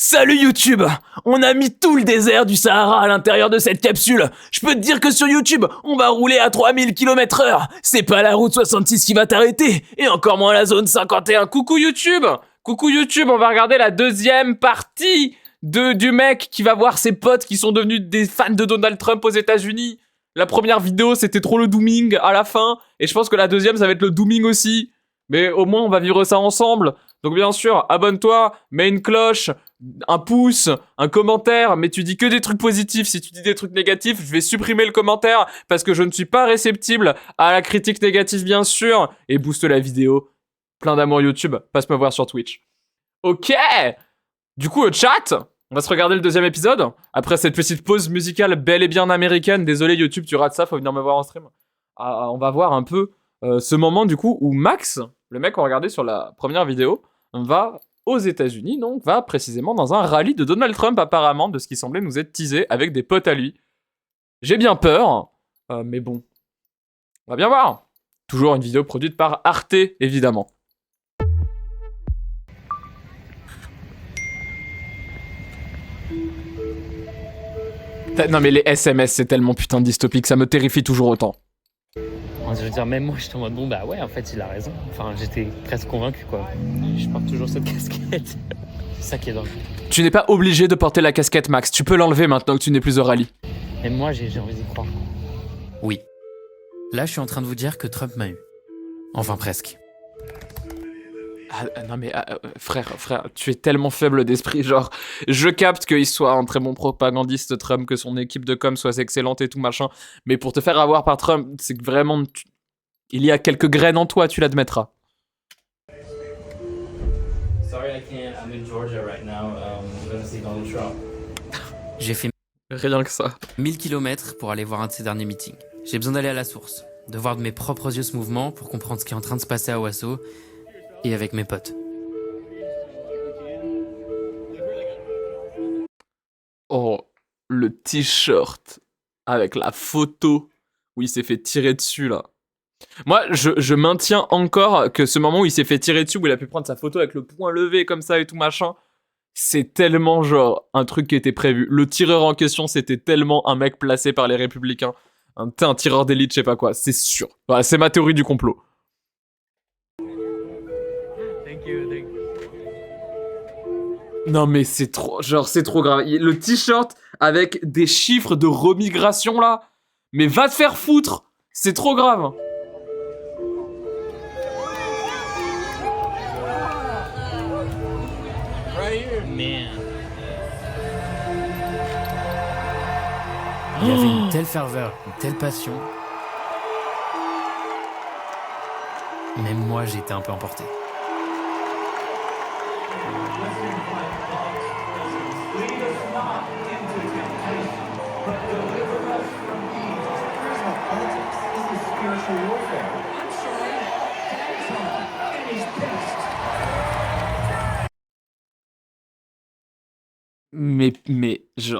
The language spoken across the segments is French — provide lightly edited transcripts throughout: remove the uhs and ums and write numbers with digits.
Salut YouTube! On a mis tout le désert du Sahara à l'intérieur de cette capsule. Je peux te dire que sur YouTube, on va rouler à 3000 km/h. C'est pas la route 66 qui va t'arrêter, et encore moins la zone 51. Coucou YouTube! Coucou YouTube, on va regarder la deuxième partie du mec qui va voir ses potes qui sont devenus des fans de Donald Trump aux États-Unis. La première vidéo, c'était trop le dooming à la fin, et je pense que la deuxième, ça va être le dooming aussi. Mais au moins, on va vivre ça ensemble. Donc bien sûr, abonne-toi, mets une cloche, un pouce, un commentaire, mais tu dis que des trucs positifs. Si tu dis des trucs négatifs, je vais supprimer le commentaire parce que je ne suis pas réceptible à la critique négative, bien sûr. Et booste la vidéo. Plein d'amour YouTube, passe me voir sur Twitch. Ok. Du coup, chat, on va se regarder le deuxième épisode. Après cette petite pause musicale bel et bien américaine. Désolé YouTube, tu rates ça, faut venir me voir en stream. On va voir un peu ce moment du coup où Max, le mec qu'on regardait sur la première vidéo, va aux États-Unis, donc va précisément dans un rallye de Donald Trump, apparemment, de ce qui semblait nous être teasé avec des potes à lui. J'ai bien peur, mais bon, on va bien voir. Toujours une vidéo produite par Arte, évidemment. Non mais les SMS, c'est tellement putain de dystopique, ça me terrifie toujours autant. Je veux dire, même moi, j'étais en mode, bon, bah ouais, en fait, il a raison. Enfin, j'étais presque convaincu, quoi. Je porte toujours cette casquette. C'est ça qui est drôle. Tu n'es pas obligé de porter la casquette, Max. Tu peux l'enlever maintenant que tu n'es plus au rallye. Et moi, j'ai envie d'y croire. Oui. Là, je suis en train de vous dire que Trump m'a eu. Enfin, presque. Non mais frère, tu es tellement faible d'esprit, genre, je capte qu'il soit un très bon propagandiste Trump, que son équipe de com soit excellente et tout machin, mais pour te faire avoir par Trump, c'est que vraiment, il y a quelques graines en toi, tu l'admettras. J'ai fait Rien que ça. 1000 km pour aller voir un de ses derniers meetings. J'ai besoin d'aller à la source, de voir de mes propres yeux ce mouvement pour comprendre ce qui est en train de se passer à Wasso, et avec mes potes. Oh, le t-shirt avec la photo où il s'est fait tirer dessus, là. Moi, je maintiens encore que ce moment où il s'est fait tirer dessus, où il a pu prendre sa photo avec le poing levé comme ça et tout machin, c'est tellement genre un truc qui était prévu. Le tireur en question, c'était tellement un mec placé par les républicains. Un tireur d'élite, je sais pas quoi, c'est sûr. Voilà, c'est ma théorie du complot. Non mais c'est trop, genre c'est trop grave. Le t-shirt avec des chiffres de remigration là, mais va te faire foutre, c'est trop grave. Mais... Il y avait une telle ferveur, une telle passion. Même moi, j'ai été un peu emporté.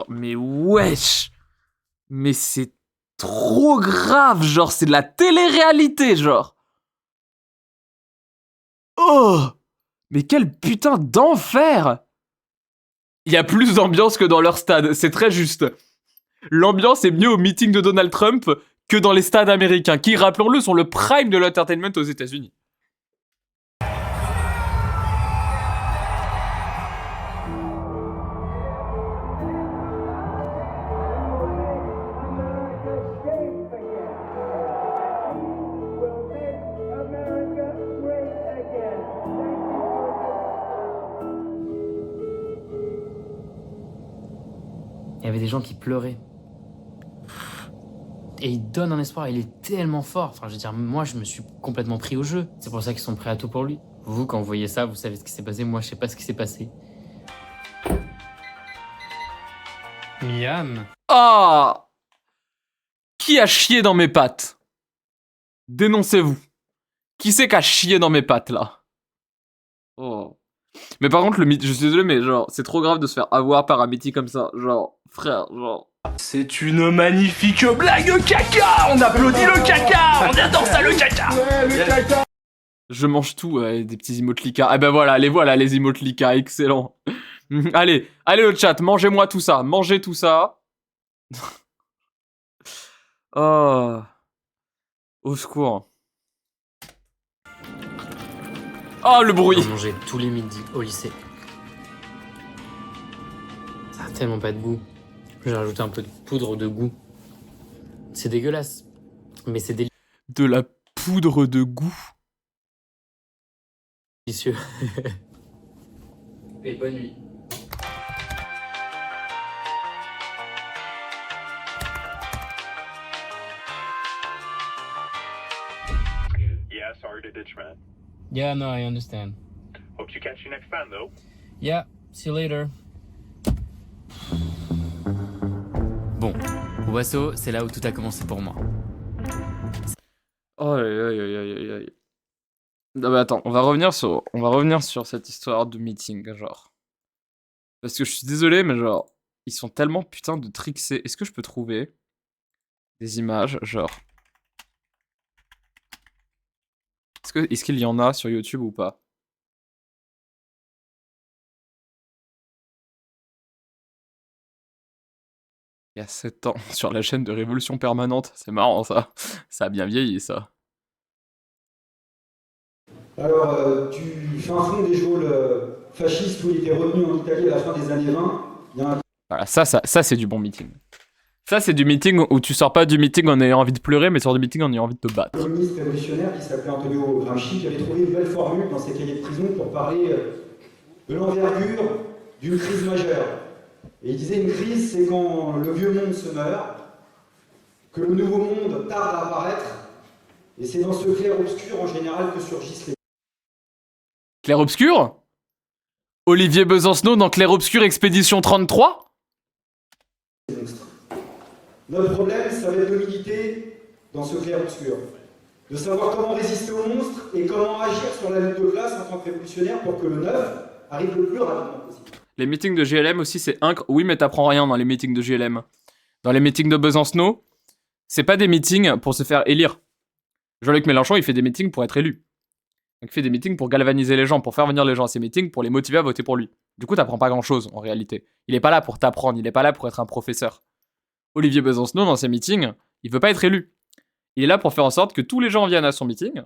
Mais wesh. Mais c'est trop grave, genre c'est de la télé-réalité, genre. Oh. Mais quel putain d'enfer. Il y a plus d'ambiance que dans leur stade, c'est très juste. L'ambiance est mieux au meeting de Donald Trump que dans les stades américains, qui, rappelons-le, sont le prime de l'entertainment aux États-Unis. Il y avait des gens qui pleuraient. Et il donne un espoir, il est tellement fort. Enfin, je veux dire, moi, je me suis complètement pris au jeu. C'est pour ça qu'ils sont prêts à tout pour lui. Vous, quand vous voyez ça, vous savez ce qui s'est passé. Moi, je sais pas ce qui s'est passé. Miam. Ah. Qui a chié dans mes pattes? Dénoncez-vous. Qui c'est qui a chié dans mes pattes, là? Oh. Mais par contre, je suis désolé, mais genre, c'est trop grave de se faire avoir par un métier comme ça. Genre, frère, genre... C'est une magnifique blague caca. On applaudit le caca. On adore ça, le caca. Ouais, le caca. Je mange tout, des petits emotes Lika. Ah ben voilà, les emotes Lika, excellent. Allez, le chat, mangez-moi tout ça. Mangez tout ça. Oh. Au secours. Oh, le bruit. J'en mangeais tous les midis au lycée. Ça a tellement pas de goût. J'ai rajouté un peu de poudre de goût. C'est dégueulasse, mais c'est De la poudre de goût. délicieux. Et bonne nuit. Yeah, sorry to ditch, man. Yeah, no, I understand. Hope you catch your next fan, though. Yeah, see you later. Bon, Wasso, c'est là où tout a commencé pour moi. Oh, aïe, aïe, aïe, aïe, aïe. Non, mais attends, on va revenir sur cette histoire de meeting, genre. Parce que je suis désolé, mais genre, ils sont tellement putain de trixés. Est-ce que je peux trouver des images, genre... Est-ce qu'il y en a sur YouTube ou pas? Il y a 7 ans, sur la chaîne de Révolution Permanente. C'est marrant, ça. Ça a bien vieilli, ça. Alors, tu fais un fond des geôles fascistes où il était retenu en Italie à la fin des années 20. Il y a un Voilà, ça c'est du bon meeting. Ça, c'est du meeting où tu sors pas du meeting en ayant envie de pleurer, mais tu sors du meeting en ayant envie de te battre. communiste révolutionnaire qui s'appelait Antonio Gramsci qui avait trouvé une belle formule dans ses cahiers de prison pour parler de l'envergure d'une crise majeure. Et il disait une crise, c'est quand le vieux monde se meurt, que le nouveau monde tarde à apparaître, et c'est dans ce clair-obscur en général que surgissent les Clair-obscur? Olivier Besancenot dans Clair-obscur Expédition 33? monstres. Notre problème, ça va être de militer dans ce clair-obscur, de savoir comment résister aux monstres et comment agir sur la lutte de classe en tant que révolutionnaire pour que le neuf arrive le plus rapidement possible. Les meetings de JLM aussi, c'est oui, mais t'apprends rien dans les meetings de JLM. Dans les meetings de Besancenot, c'est pas des meetings pour se faire élire. Jean-Luc Mélenchon, il fait des meetings pour être élu. Donc, il fait des meetings pour galvaniser les gens, pour faire venir les gens à ses meetings, pour les motiver à voter pour lui. Du coup, t'apprends pas grand-chose, en réalité. Il est pas là pour t'apprendre, il est pas là pour être un professeur. Olivier Besancenot, dans ses meetings, il veut pas être élu. Il est là pour faire en sorte que tous les gens viennent à son meeting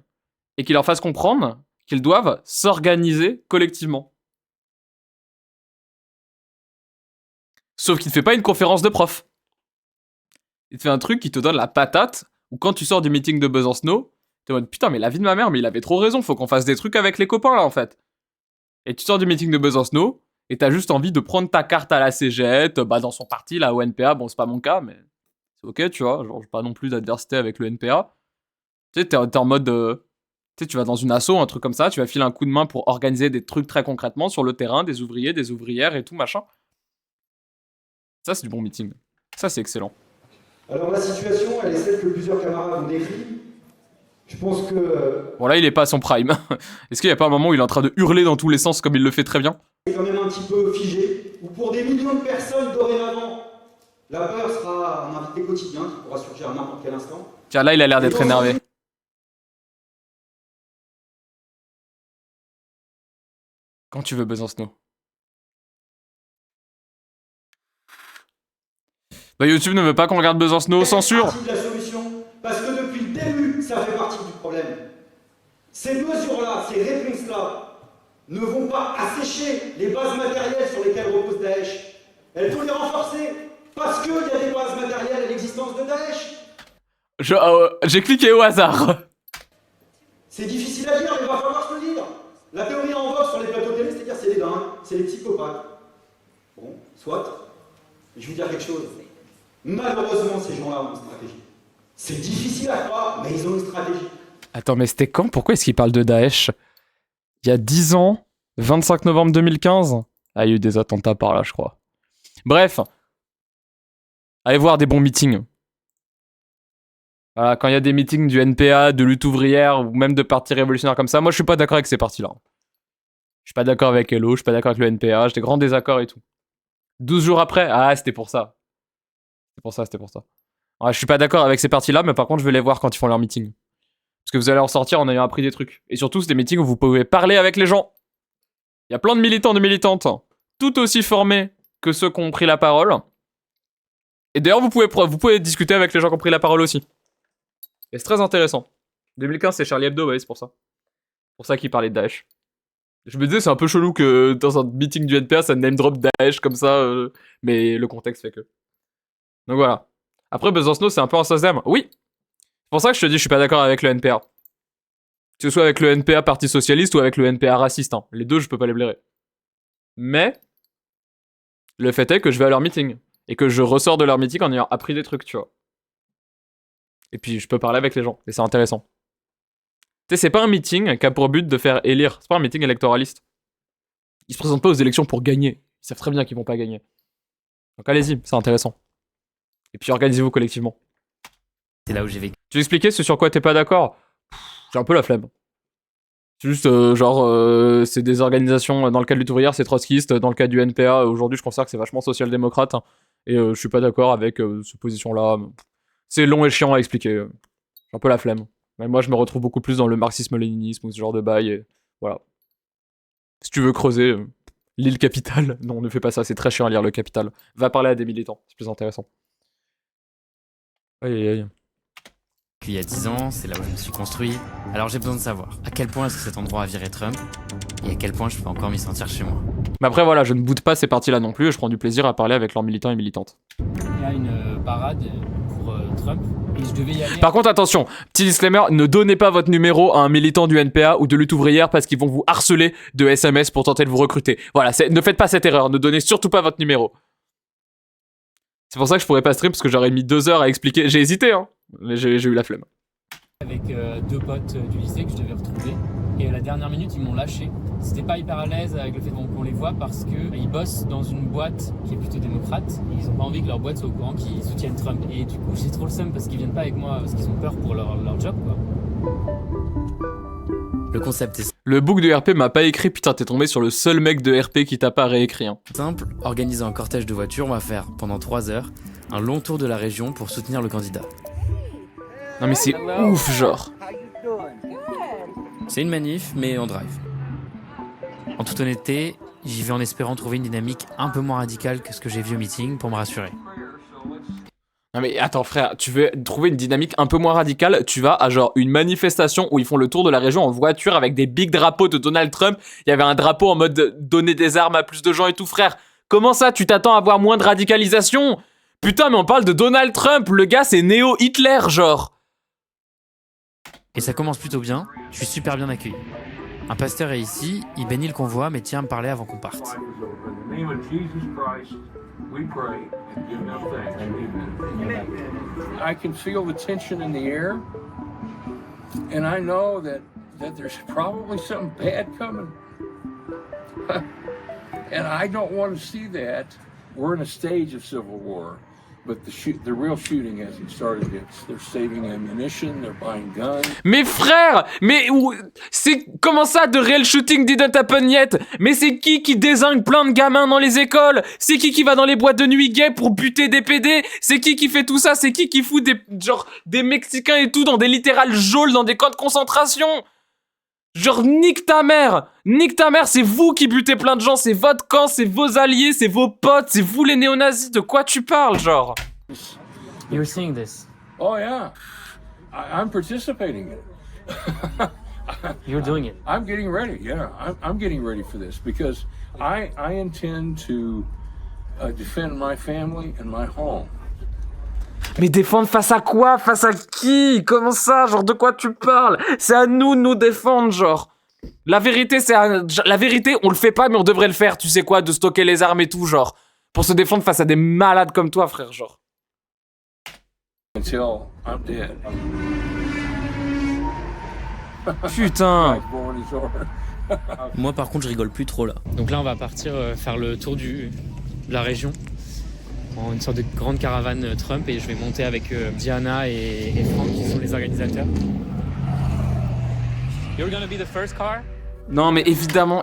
et qu'il leur fasse comprendre qu'ils doivent s'organiser collectivement. Sauf qu'il te fait pas une conférence de prof. Il te fait un truc qui te donne la patate, où quand tu sors du meeting de Besancenot, t'es en mode putain, mais la vie de ma mère, mais il avait trop raison, faut qu'on fasse des trucs avec les copains là en fait. Et tu sors du meeting de Besancenot, et t'as juste envie de prendre ta carte à la CGT, dans son parti, là, au NPA, bon, c'est pas mon cas, mais c'est ok, tu vois, genre, j'ai pas non plus d'adversité avec le NPA. Tu sais, t'es en mode, tu sais, tu vas dans une asso, un truc comme ça, tu vas filer un coup de main pour organiser des trucs très concrètement sur le terrain, des ouvriers, des ouvrières et tout, machin. Ça, c'est du bon meeting. Ça, c'est excellent. Alors la situation, elle est celle que plusieurs camarades ont décrit. Je pense que Bon, là, il est pas à son prime. Est-ce qu'il y a pas un moment où il est en train de hurler dans tous les sens comme il le fait très bien? c'est quand même un petit peu figé, où pour des millions de personnes dorénavant, la peur sera un invité quotidien qui pourra surgir à n'importe quel instant. Tiens, là, il a l'air d'être énervé. Quand tu veux, Besancenot. Bah, YouTube ne veut pas qu'on regarde Besancenot, censure. C'est partie de la solution, parce que depuis le début, ça fait partie du problème. Ces mesures-là, ces réponses-là, ne vont pas assécher les bases matérielles sur lesquelles repose Daesh. Elles vont les renforcer, parce qu'il y a des bases matérielles à l'existence de Daesh. J'ai cliqué au hasard. C'est difficile à dire, mais il va falloir se le dire. La théorie en vogue sur les plateaux télé, c'est-à-dire c'est les dingues, c'est les psychopathes. Bon, soit. Mais je vais vous dire quelque chose. Malheureusement, ces gens-là ont une stratégie. C'est difficile à croire, mais ils ont une stratégie. Attends, mais c'était quand? Pourquoi est-ce qu'il parle de Daesh? Il y a 10 ans, 25 novembre 2015. Ah, il y a eu des attentats par là, je crois. Bref. Allez voir des bons meetings. Voilà, quand il y a des meetings du NPA, de lutte ouvrière, ou même de partis révolutionnaires comme ça, moi je suis pas d'accord avec ces partis-là. Je suis pas d'accord avec Hello, je suis pas d'accord avec le NPA, j'ai des grands désaccords et tout. 12 jours après, ah, c'était pour ça. C'était pour ça. Ouais, je suis pas d'accord avec ces partis-là, mais par contre, je vais les voir quand ils font leur meeting. Parce que vous allez en sortir en ayant appris des trucs. Et surtout, c'est des meetings où vous pouvez parler avec les gens. Il y a plein de militants, de militantes tout aussi formés que ceux qui ont pris la parole. Et d'ailleurs, vous pouvez discuter avec les gens qui ont pris la parole aussi. Et c'est très intéressant. 2015, c'est Charlie Hebdo, ouais, c'est pour ça. Pour ça qu'il parlait de Daesh. Je me disais, c'est un peu chelou que dans un meeting du NPA, ça name drop Daesh comme ça, mais le contexte fait que. Donc voilà. Après, Besancenot, c'est un peu un sauce d'âme. Oui. C'est pour ça que je te dis, je suis pas d'accord avec le NPA. Que ce soit avec le NPA Parti Socialiste ou avec le NPA raciste. Hein. Les deux, je peux pas les blairer. Mais, le fait est que je vais à leur meeting. Et que je ressors de leur meeting en ayant appris des trucs, tu vois. Et puis, je peux parler avec les gens. Et c'est intéressant. Tu sais, c'est pas un meeting qui a pour but de faire élire. C'est pas un meeting électoraliste. Ils se présentent pas aux élections pour gagner. Ils savent très bien qu'ils vont pas gagner. Donc allez-y, c'est intéressant. Et puis organisez-vous collectivement. C'est là où j'ai vécu. Tu veux expliquer ce sur quoi t'es pas d'accord? J'ai un peu la flemme. C'est juste, c'est des organisations, dans le cas de Lutte ouvrière, c'est trotskiste, dans le cas du NPA, aujourd'hui, je considère que c'est vachement social-démocrate, hein, et je suis pas d'accord avec cette position-là. C'est long et chiant à expliquer. J'ai un peu la flemme. Mais moi, je me retrouve beaucoup plus dans le marxisme-léninisme ou ce genre de bail, et voilà. Si tu veux creuser, lis le Capital. Non, ne fais pas ça, c'est très chiant à lire le Capital. Va parler à des militants, c'est plus intéressant. Aïe aïe aïe. Il y a 10 ans, c'est là où je me suis construit. Alors j'ai besoin de savoir à quel point est-ce que cet endroit a viré Trump et à quel point je peux encore m'y sentir chez moi. Mais après voilà, je ne boude pas ces parties-là non plus, et je prends du plaisir à parler avec leurs militants et militantes. Il y a une parade pour Trump et je devais y aller. Par contre attention, petit disclaimer, ne donnez pas votre numéro à un militant du NPA ou de Lutte ouvrière parce qu'ils vont vous harceler de SMS pour tenter de vous recruter. Voilà, ne faites pas cette erreur, ne donnez surtout pas votre numéro. C'est pour ça que je pourrais pas stream parce que j'aurais mis 2 heures à expliquer. J'ai hésité, hein, mais j'ai eu la flemme. Avec 2 potes du lycée que je devais retrouver. Et à la dernière minute, ils m'ont lâché. C'était pas hyper à l'aise avec le fait qu'on les voit parce qu'ils bossent dans une boîte qui est plutôt démocrate. Et ils ont pas envie que leur boîte soit au courant qu'ils soutiennent Trump. Et du coup, j'ai trop le seum parce qu'ils viennent pas avec moi parce qu'ils ont peur pour leur job, quoi. Le concept est Le book de RP m'a pas écrit, putain, t'es tombé sur le seul mec de RP qui t'a pas réécrit. Hein. simple, organisé un cortège de voitures, on va faire pendant 3 heures un long tour de la région pour soutenir le candidat. Non mais c'est ouf, genre. C'est une manif, mais en drive. En toute honnêteté, j'y vais en espérant trouver une dynamique un peu moins radicale que ce que j'ai vu au meeting pour me rassurer. Non mais attends frère, tu veux trouver une dynamique un peu moins radicale, tu vas à genre une manifestation où ils font le tour de la région en voiture avec des big drapeaux de Donald Trump. Il y avait un drapeau en mode donner des armes à plus de gens et tout, frère. Comment ça, tu t'attends à avoir moins de radicalisation? Putain, mais on parle de Donald Trump, le gars c'est néo-Hitler, genre. Et ça commence plutôt bien, je suis super bien accueilli. Un pasteur est ici, il bénit le convoi mais tient à me parler avant qu'on parte. I can feel the tension in the air, and I know that there's probably something bad coming. And I don't want to see that. We're in a stage of civil war, but the real shooting hasn't started yet. They're saving ammunition, they're buying guns. Mais frère, mais c'est comment ça, de real shooting didn't happen yet? Mais c'est qui dézingue plein de gamins dans les écoles? C'est qui va dans les boîtes de nuit gays pour buter des PD? C'est qui fait tout ça? C'est qui fout des Mexicains et tout dans des littérales geôles, dans des camps de concentration? Genre, nique ta mère, c'est vous qui butez plein de gens, c'est votre camp, c'est vos alliés, c'est vos potes, c'est vous les néo-nazis, de quoi tu parles, genre? You're seeing this. Oh yeah, I'm participating in it. You're doing it. I'm getting ready, yeah, I'm getting ready for this because I intend to defend my family and my home. Mais défendre face à quoi? Face à qui? Comment ça? Genre, de quoi tu parles? C'est à nous de nous défendre, genre. La vérité, on le fait pas, mais on devrait le faire, tu sais quoi, de stocker les armes et tout, genre. Pour se défendre face à des malades comme toi, frère, genre. Until I'm dead. Putain. Moi par contre je rigole plus trop là. Donc là, on va partir faire le tour de la région en une sorte de grande caravane Trump et je vais monter avec Diana et Franck qui sont les organisateurs. You're gonna be the first car? Non, mais évidemment,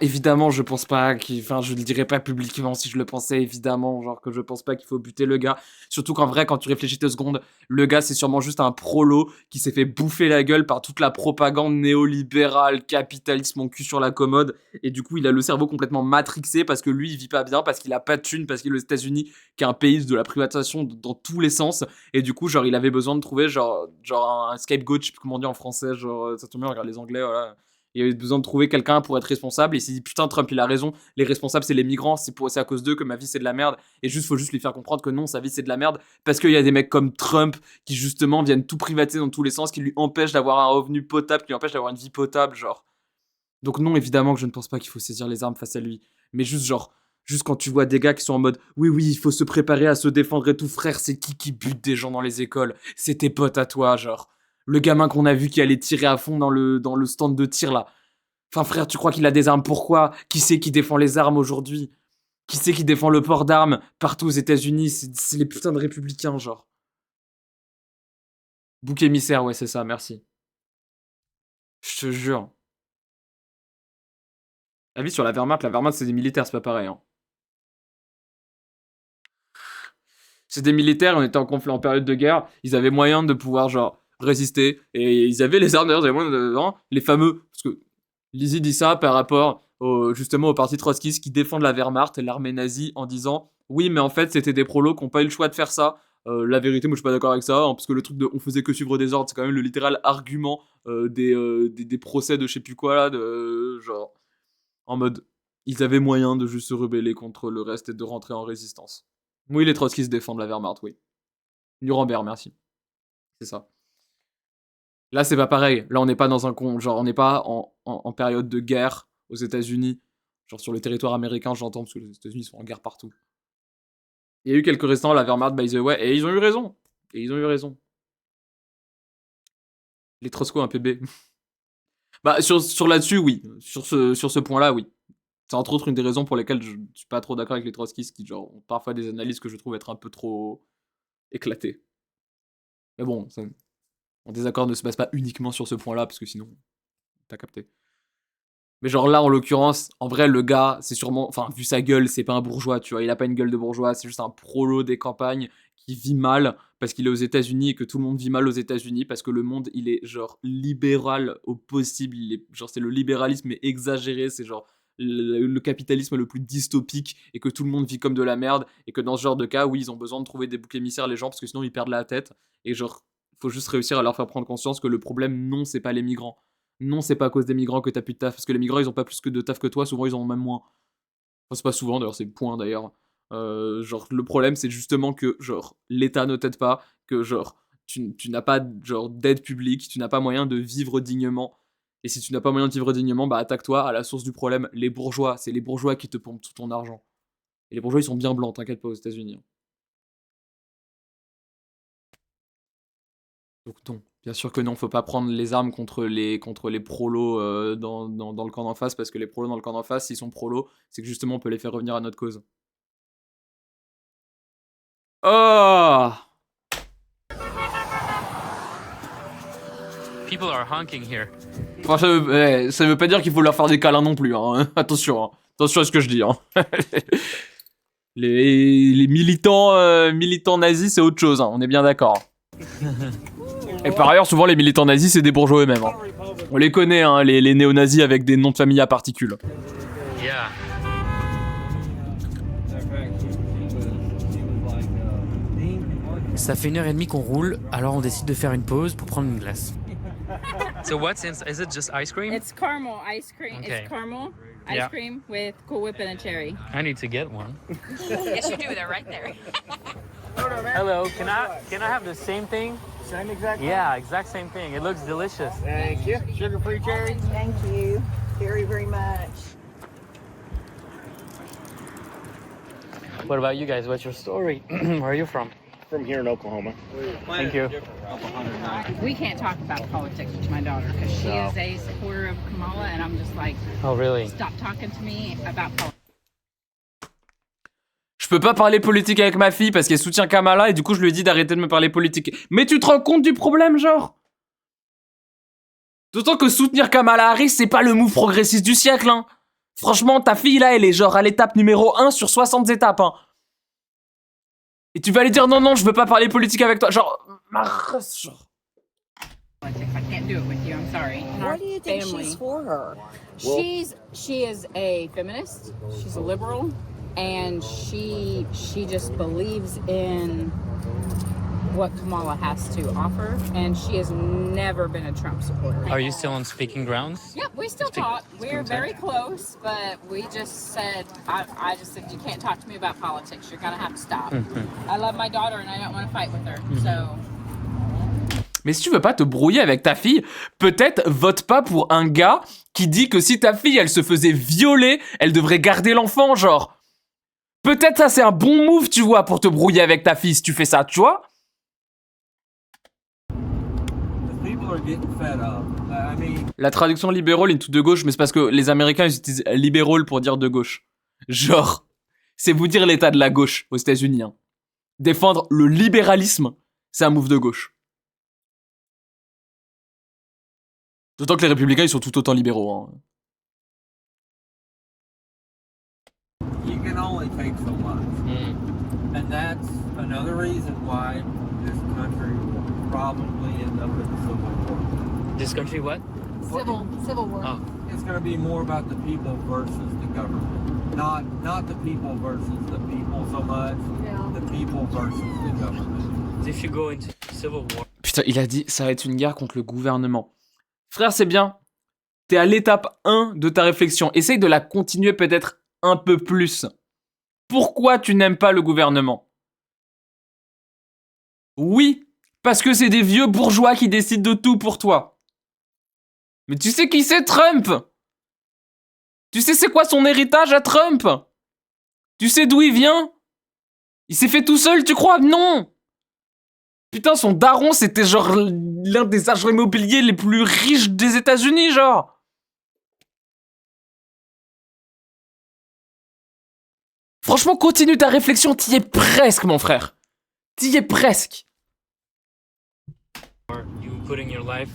je pense pas enfin, je le dirais pas publiquement si je le pensais, évidemment, genre que je pense pas qu'il faut buter le gars. Surtout qu'en vrai, quand tu réfléchis 2 secondes, le gars, c'est sûrement juste un prolo qui s'est fait bouffer la gueule par toute la propagande néolibérale, capitalisme, mon cul sur la commode, et du coup, il a le cerveau complètement matrixé parce que lui, il vit pas bien, parce qu'il a pas de thunes, parce qu'il est aux États-Unis, qui est un pays de la privatisation dans tous les sens, et du coup, genre, il avait besoin de trouver, genre un scapegoat, je sais plus comment on dit en français, genre, ça tombe bien, regarde les anglais, voilà. Il avait besoin de trouver quelqu'un pour être responsable. Et il s'est dit, putain, Trump, il a raison. Les responsables, c'est les migrants. C'est à cause d'eux que ma vie, c'est de la merde. Et faut juste lui faire comprendre que non, sa vie, c'est de la merde. Parce qu'il y a des mecs comme Trump qui, justement, viennent tout privatiser dans tous les sens, qui lui empêchent d'avoir un revenu potable, qui lui empêchent d'avoir une vie potable, genre. Donc, non, évidemment que je ne pense pas qu'il faut saisir les armes face à lui. Mais juste quand tu vois des gars qui sont en mode, oui, il faut se préparer à se défendre et tout, frère, c'est qui bute des gens dans les écoles? C'est tes potes à toi, genre. Le gamin qu'on a vu qui allait tirer à fond dans le stand de tir, là. Enfin, frère, tu crois qu'il a des armes? Pourquoi? Qui c'est qui défend les armes aujourd'hui? Qui c'est qui défend le port d'armes partout aux États-Unis? C'est les putains de républicains, genre. Bouc émissaire, ouais, c'est ça, merci. Je te jure. Avis sur la Wehrmacht, c'est des militaires, c'est pas pareil, hein. C'est des militaires, on était en conflit en période de guerre, ils avaient moyen de pouvoir, genre, résister, et ils avaient les armes, d'ailleurs, ils avaient moyen de... les fameux... Parce que Lizzie dit ça par rapport justement au parti trotskiste qui défendent la Wehrmacht et l'armée nazie en disant oui, mais en fait, c'était des prolos qui n'ont pas eu le choix de faire ça. La vérité, moi, je suis pas d'accord avec ça, hein, parce que le truc de on faisait que suivre des ordres, c'est quand même le littéral argument des procès de je sais plus quoi, là, genre, en mode, ils avaient moyen de juste se rebeller contre le reste et de rentrer en résistance. Oui, les trotskistes défendent la Wehrmacht, oui. Nuremberg, merci. C'est ça. Là, c'est pas pareil. Là, on n'est pas dans on n'est pas en période de guerre aux États-Unis. Genre sur le territoire américain, j'entends, parce que les États-Unis sont en guerre partout. Il y a eu quelques restants à la Wehrmacht, by the way, et ils ont eu raison. Les Trotsko, un PB. Bah, sur là-dessus, oui. Sur ce point-là, oui. C'est entre autres une des raisons pour lesquelles je suis pas trop d'accord avec les trotskistes qui, genre, ont parfois des analyses que je trouve être un peu trop éclatées. Mais bon, mon désaccord ne se base pas uniquement sur ce point-là, parce que sinon, t'as capté. Mais genre là, en l'occurrence, en vrai, le gars, c'est sûrement... Enfin, vu sa gueule, c'est pas un bourgeois, tu vois. Il a pas une gueule de bourgeois, c'est juste un prolo des campagnes qui vit mal parce qu'il est aux États-Unis et que tout le monde vit mal aux États-Unis parce que le monde, il est genre libéral au possible. Genre, c'est le libéralisme mais exagéré, c'est genre le capitalisme le plus dystopique et que tout le monde vit comme de la merde et que dans ce genre de cas, oui, ils ont besoin de trouver des boucs émissaires, les gens, parce que sinon ils perdent la tête. Et genre, faut juste réussir à leur faire prendre conscience que le problème, non, c'est pas les migrants. Non, c'est pas à cause des migrants que t'as plus de taf. Parce que les migrants, ils ont pas plus que de taf que toi. Souvent, ils en ont même moins. Enfin, c'est pas souvent, d'ailleurs, c'est point, d'ailleurs. Genre, le problème, c'est justement que, genre, l'État ne t'aide pas. Que, genre, tu n'as pas, genre, d'aide publique. Tu n'as pas moyen de vivre dignement. Et si tu n'as pas moyen de vivre dignement, bah, attaque-toi à la source du problème. Les bourgeois. C'est les bourgeois qui te pompent tout ton argent. Et les bourgeois, ils sont bien blancs, t'inquiète pas, aux États-Unis. Donc non, bien sûr que non, faut pas prendre les armes contre les prolos dans le camp d'en face, parce que les prolos dans le camp d'en face, s'ils sont prolos, c'est que justement on peut les faire revenir à notre cause. Oh! People are honking here. Enfin, ça veut pas dire qu'il faut leur faire des câlins non plus, hein. Attention, hein. Attention à ce que je dis, hein. Les militants nazis, c'est autre chose, hein. On est bien d'accord. Et par ailleurs, souvent les militants nazis, c'est des bourgeois eux-mêmes. Hein. On les connaît, hein, les néo-nazis avec des noms de famille à particules. Yeah. Ça fait 1h30 qu'on roule, alors on décide de faire une pause pour prendre une glace. So what's inside? Is it just ice cream? It's caramel ice cream. Okay. It's caramel ice Yeah. cream with Cool Whip and a cherry. I need to get one. Yes, you do. They're right there. Hello, can I have the same thing? Same exact thing? Yeah, exact same thing. It looks delicious. Thank you. Sugar-free cherry? Thank you very much. What about you guys? What's your story? Where are you from? From here in Oklahoma. Thank you. We can't talk about politics with my daughter because she is a supporter of Kamala, and I'm just like, Oh, really? stop talking to me about politics. Je peux pas parler politique avec ma fille parce qu'elle soutient Kamala et du coup je lui ai dit d'arrêter de me parler politique. Mais tu te rends compte du problème, genre? D'autant que soutenir Kamala Harris, c'est pas le move progressiste du siècle, hein. Franchement, ta fille, là, elle est genre à l'étape numéro 1 sur 60 étapes, hein. Et tu vas aller dire non, je veux pas parler politique avec toi. Genre. I can't do it with you. I'm sorry. In our What do you think family, she's for her? she is a feminist. She's a liberal, and she just believes in what Kamala has to offer, and she has never been a Trump supporter. Are you still on speaking grounds? Yeah, we still talk. We're very close, but we just said, I just said, you can't talk to me about politics. You're gonna have to stop. I love my daughter, and I don't want to fight with her. So. Mais si tu veux pas te brouiller avec ta fille, peut-être vote pas pour un gars qui dit que si ta fille, elle se faisait violer, elle devrait garder l'enfant, genre. Peut-être ça, c'est un bon move, tu vois, pour te brouiller avec ta fille si tu fais ça, tu vois. La traduction libéral into de gauche, mais c'est parce que les Américains, ils utilisent libéral pour dire de gauche. Genre, c'est vous dire l'état de la gauche aux États-Unis. Hein. Défendre le libéralisme, c'est un move de gauche. D'autant que les républicains, ils sont tout autant libéraux. Hein. You can only take so much. And that's another reason why this country will probably end up in a civil war. This country what? Civil war. Oh. It's going to be more about the people versus the government. Not the people versus the people so much. Yeah. The people versus the government. If you go into civil war. Putain, il a dit, ça va être une guerre contre le gouvernement. Frère, c'est bien. T'es à l'étape 1 de ta réflexion. Essaye de la continuer peut-être un peu plus. Pourquoi tu n'aimes pas le gouvernement? Oui, parce que c'est des vieux bourgeois qui décident de tout pour toi. Mais tu sais qui c'est Trump? Tu sais c'est quoi son héritage à Trump? Tu sais d'où il vient? Il s'est fait tout seul, tu crois? Non! Putain, son daron, c'était genre l'un des agents immobiliers les plus riches des États-Unis, genre. Franchement, continue ta réflexion, t'y es presque, mon frère. T'y es presque. You putting your life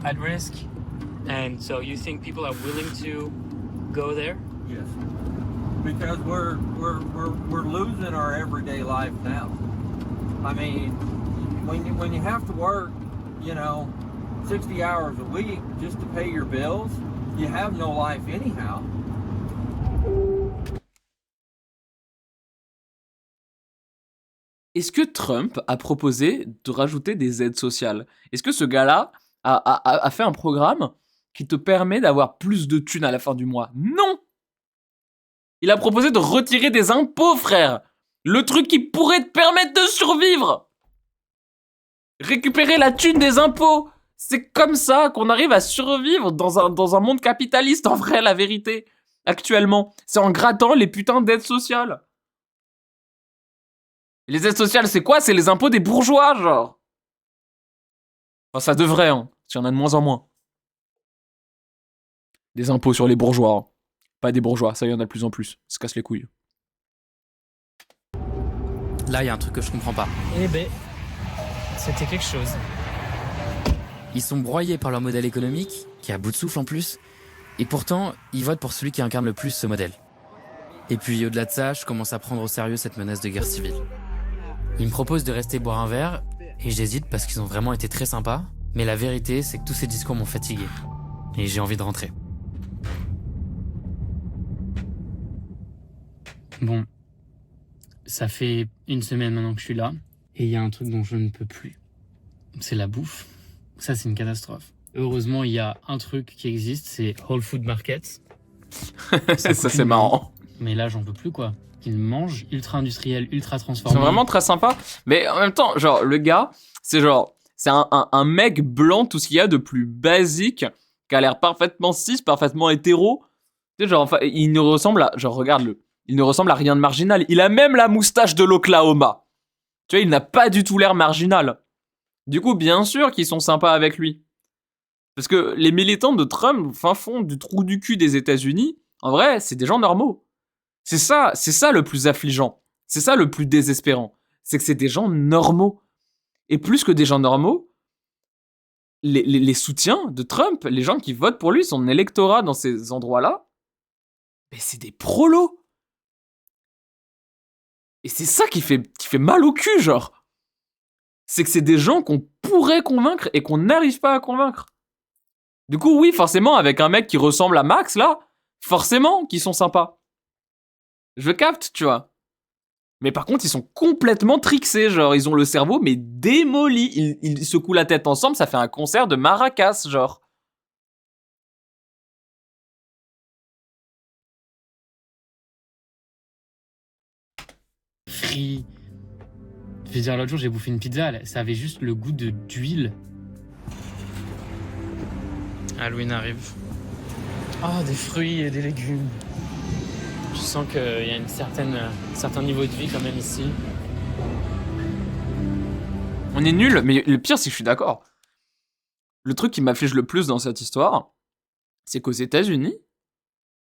at risk, and so you think people are willing to go there? Yes. Because we're losing our everyday life now. I mean, when you have to work, 60 hours a week just to pay your bills, you have no life anyhow. Est-ce que Trump a proposé de rajouter des aides sociales? Est-ce que ce gars-là a fait un programme qui te permet d'avoir plus de thunes à la fin du mois? Non! Il a proposé de retirer des impôts, frère! Le truc qui pourrait te permettre de survivre! Récupérer la thune des impôts! C'est comme ça qu'on arrive à survivre dans un monde capitaliste, en vrai, la vérité. Actuellement, c'est en grattant les putains d'aides sociales. Les aides sociales, c'est quoi? C'est les impôts des bourgeois, genre. Enfin, ça devrait, hein. S'il y en a de moins en moins. Des impôts sur les bourgeois. Hein. Pas des bourgeois, ça y en a de plus en plus. Ça se casse les couilles. Là, il y a un truc que je comprends pas. Eh ben, c'était quelque chose. Ils sont broyés par leur modèle économique, qui est à bout de souffle en plus, et pourtant, ils votent pour celui qui incarne le plus ce modèle. Et puis, au-delà de ça, je commence à prendre au sérieux cette menace de guerre civile. Ils me proposent de rester boire un verre, et j'hésite parce qu'ils ont vraiment été très sympas, mais la vérité, c'est que tous ces discours m'ont fatigué. Et j'ai envie de rentrer. Bon, ça fait une semaine maintenant que je suis là, et il y a un truc dont je ne peux plus. C'est la bouffe. Ça, c'est une catastrophe. Heureusement, il y a un truc qui existe, c'est Whole Food Market. Ça, c'est marrant. Mais là, j'en peux plus, quoi. Ils mangent ultra industriel, ultra Ils transformé. sont vraiment très sympas. Mais en même temps, genre, le gars, c'est un mec blanc, tout ce qu'il y a de plus basique, qui a l'air parfaitement cis, parfaitement hétéro. Tu sais, genre, enfin, il ne ressemble à, genre, regarde-le. Il ne ressemble à rien de marginal. Il a même la moustache de l'Oklahoma. Tu vois, il n'a pas du tout l'air marginal. Du coup, bien sûr qu'ils sont sympas avec lui. Parce que les militants de Trump, fin fond du trou du cul des États-Unis, en vrai, c'est des gens normaux. C'est ça le plus affligeant. C'est ça le plus désespérant. C'est que c'est des gens normaux. Et plus que des gens normaux, les soutiens de Trump, les gens qui votent pour lui, son électorat dans ces endroits-là, mais c'est des prolos. Et c'est ça qui fait mal au cul, genre. C'est que c'est des gens qu'on pourrait convaincre et qu'on n'arrive pas à convaincre. Du coup, oui, forcément, avec un mec qui ressemble à Max, là, forcément qu'ils sont sympas. Je capte, tu vois. Mais par contre, ils sont complètement trixés, genre, ils ont le cerveau, mais démoli. Ils secouent la tête ensemble, ça fait un concert de maracas, genre. Free. Je veux dire, l'autre jour, j'ai bouffé une pizza, ça avait juste le goût d'huile. Halloween arrive. Ah, des fruits et des légumes. Je sens qu'il y a un certain niveau de vie quand même ici. On est nuls, mais le pire, c'est que je suis d'accord. Le truc qui m'afflige le plus dans cette histoire, c'est qu'aux États-Unis,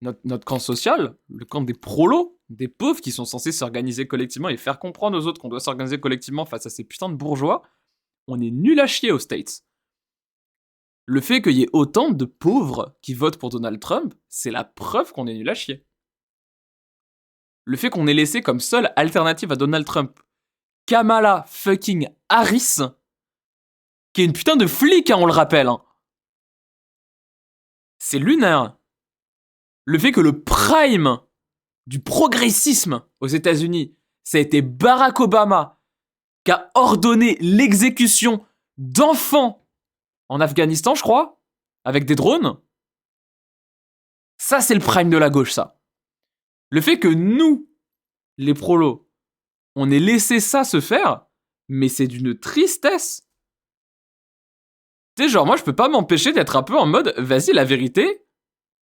notre camp social, le camp des prolos, des pauvres qui sont censés s'organiser collectivement et faire comprendre aux autres qu'on doit s'organiser collectivement face à ces putains de bourgeois, on est nuls à chier aux States. Le fait qu'il y ait autant de pauvres qui votent pour Donald Trump, c'est la preuve qu'on est nuls à chier. Le fait qu'on ait laissé comme seule alternative à Donald Trump Kamala fucking Harris, qui est une putain de flic, hein, on le rappelle. Hein. C'est lunaire. Le fait que le prime du progressisme aux États-Unis, ça a été Barack Obama qui a ordonné l'exécution d'enfants en Afghanistan, je crois, avec des drones. Ça, c'est le prime de la gauche, ça. Le fait que nous, les prolos, on ait laissé ça se faire, mais c'est d'une tristesse. Tu sais, genre, moi, je peux pas m'empêcher d'être un peu en mode, vas-y, la vérité,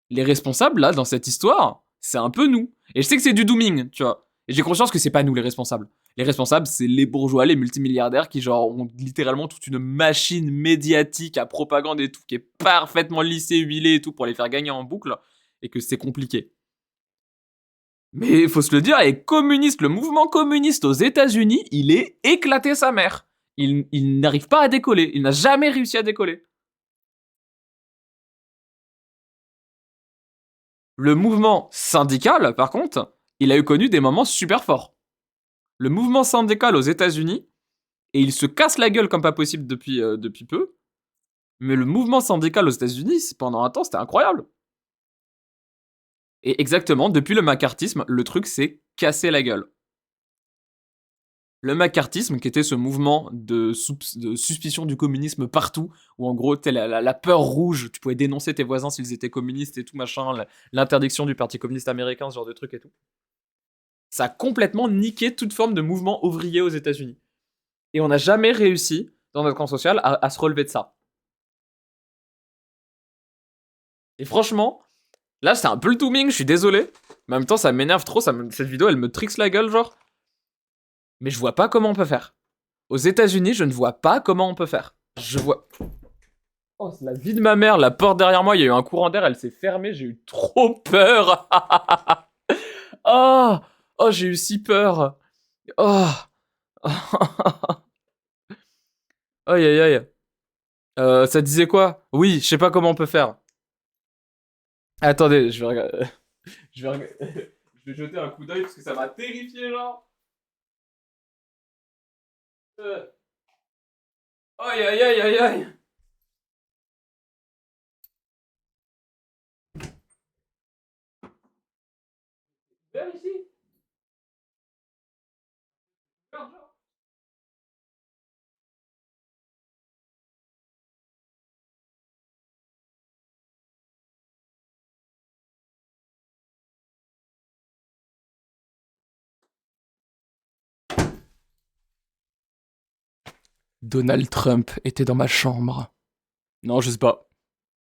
les responsables, là, dans cette histoire, c'est un peu nous. Et je sais que c'est du dooming, tu vois. Et j'ai conscience que c'est pas nous, les responsables. Les responsables, c'est les bourgeois, les multimilliardaires qui, genre, ont littéralement toute une machine médiatique à propagande et tout, qui est parfaitement lissée, huilée et tout, pour les faire gagner en boucle, et que c'est compliqué. Mais il faut se le dire, les communistes, le mouvement communiste aux États-Unis, il est éclaté sa mère. Il n'arrive pas à décoller. Il n'a jamais réussi à décoller. Le mouvement syndical, par contre, il a eu connu des moments super forts. Le mouvement syndical aux États-Unis, et il se casse la gueule comme pas possible depuis peu, mais le mouvement syndical aux États-Unis, pendant un temps, c'était incroyable. Et exactement, depuis le macartisme, le truc s'est cassé la gueule. Le macartisme, qui était ce mouvement de suspicion du communisme partout, où en gros, t'es la peur rouge, tu pouvais dénoncer tes voisins s'ils étaient communistes et tout machin, l'interdiction du Parti communiste américain, ce genre de truc et tout. Ça a complètement niqué toute forme de mouvement ouvrier aux États-Unis. Et on n'a jamais réussi, dans notre camp social, à se relever de ça. Et franchement, là, c'est un peu le dooming, je suis désolé. Mais en même temps, ça m'énerve trop, cette vidéo, elle me trixe la gueule, genre. Mais je vois pas comment on peut faire. Aux États-Unis, je ne vois pas comment on peut faire. Je vois... Oh, c'est la vie de ma mère, la porte derrière moi, il y a eu un courant d'air, elle s'est fermée, j'ai eu trop peur. Oh, oh, j'ai eu si peur. Oh. Aïe, aïe, aïe. Ça disait quoi? Oui, je sais pas comment on peut faire. Attendez, je vais regarder. je vais jeter un coup d'œil parce que ça m'a terrifié, genre. Aïe, aïe, aïe, aïe, aïe. Viens ici. Donald Trump était dans ma chambre. Non, je sais pas.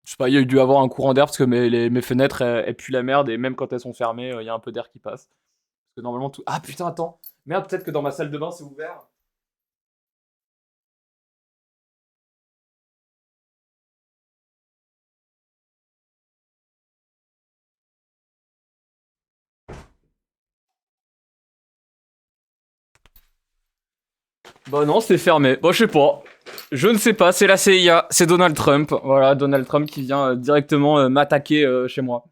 Je sais pas, il y a dû avoir un courant d'air parce que mes fenêtres, elles puent la merde et même quand elles sont fermées, il y a un peu d'air qui passe. Parce que normalement tout... Ah putain, attends. Merde, peut-être que dans ma salle de bain, c'est ouvert. Bah non, c'est fermé. Bon, je sais pas. Je ne sais pas, c'est la CIA, c'est Donald Trump. Voilà, Donald Trump qui vient directement m'attaquer chez moi.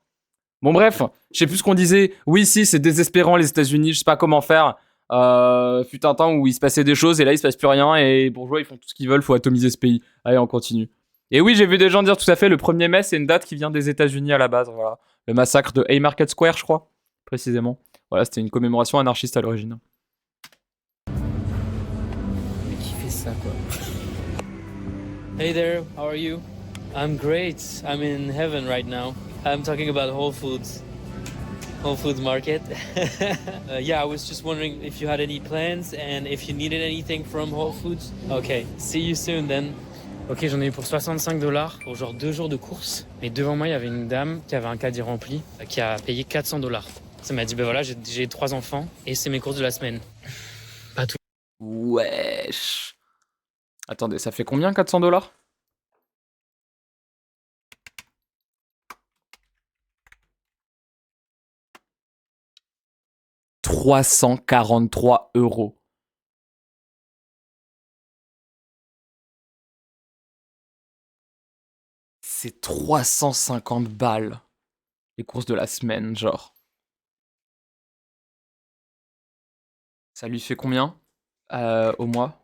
Bon bref, je sais plus ce qu'on disait. Oui, si, c'est désespérant les États-Unis, je sais pas comment faire. Fut un temps où il se passait des choses et là il se passe plus rien et les bourgeois ils font tout ce qu'ils veulent, faut atomiser ce pays. Allez, on continue. Et oui, j'ai vu des gens dire tout à fait, le 1er mai, c'est une date qui vient des États-Unis à la base. Voilà, le massacre de Haymarket Square, je crois, précisément. Voilà, c'était une commémoration anarchiste à l'origine. Mais qui fait ça, quoi? Hey there, how are you? I'm great. I'm in heaven right now. I'm talking about Whole Foods Market. Yeah, I was just wondering if you had any plans and if you needed anything from Whole Foods. Okay, see you soon then. Ok, j'en ai eu pour $65 pour genre 2 jours de courses. Mais devant moi, il y avait une dame qui avait un caddie rempli qui a payé $400. Ça m'a dit, ben voilà, j'ai 3 enfants et c'est mes courses de la semaine. Pas tout. Wesh. Attendez, ça fait combien $400? €343. C'est 350 balles. Les courses de la semaine, genre. Ça lui fait combien au mois?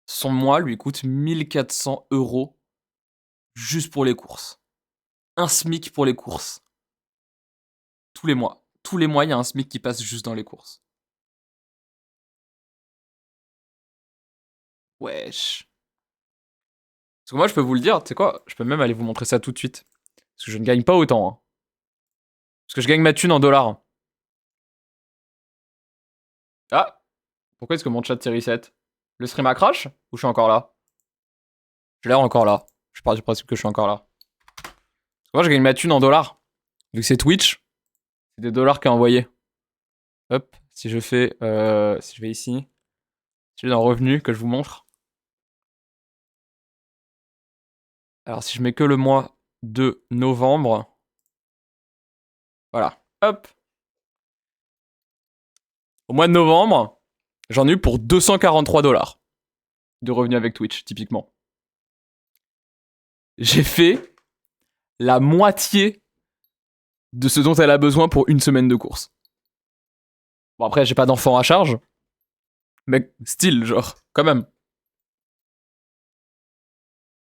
Son mois lui coûte 1400 € juste pour les courses. Un SMIC pour les courses. Tous les mois. Tous les mois, il y a un SMIC qui passe juste dans les courses. Wesh. Parce que moi, je peux vous le dire, tu sais quoi? Je peux même aller vous montrer ça tout de suite. Parce que je ne gagne pas autant. Hein. Parce que je gagne ma thune en dollars. Ah! Pourquoi est-ce que mon chat s'est reset? Le stream a crash? Ou je suis encore là? J'ai l'air encore là. Je pars du principe que je suis encore là. Parce que moi, je gagne ma thune en dollars. Vu que c'est Twitch, c'est des dollars qu'il a envoyé. Hop, si je fais... si je vais ici... Si je vais dans Revenu, que je vous montre. Alors, si je mets que le mois de novembre... Voilà. Hop. Au mois de novembre, j'en ai eu pour $243 de revenus avec Twitch, typiquement. J'ai fait la moitié de ce dont elle a besoin pour une semaine de course. Bon, après, j'ai pas d'enfant à charge. Mais style, genre, quand même.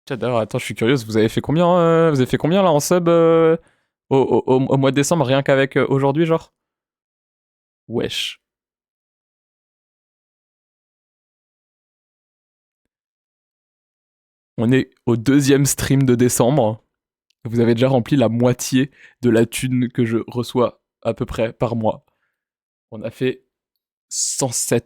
Tiens, d'ailleurs, attends, je suis curieuse, vous avez fait combien là en sub au mois de décembre, rien qu'avec aujourd'hui, genre? Wesh. On est au 2e stream de décembre. Vous avez déjà rempli la moitié de la thune que je reçois à peu près par mois. On a fait $107.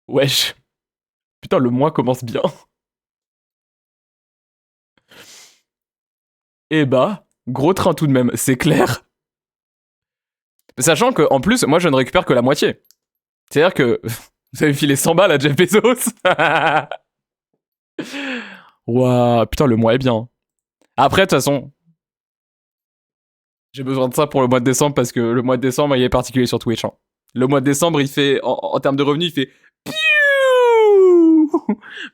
Wesh. Putain, le mois commence bien. Eh bah, gros train tout de même, c'est clair. Sachant que, en plus, moi je ne récupère que la moitié. C'est-à-dire que vous avez filé 100 balles à Jeff Bezos. Ouah, putain, le mois est bien. Après, de toute façon, j'ai besoin de ça pour le mois de décembre parce que le mois de décembre, il est particulier sur Twitch. Hein. Le mois de décembre, il fait, en termes de revenus, il fait...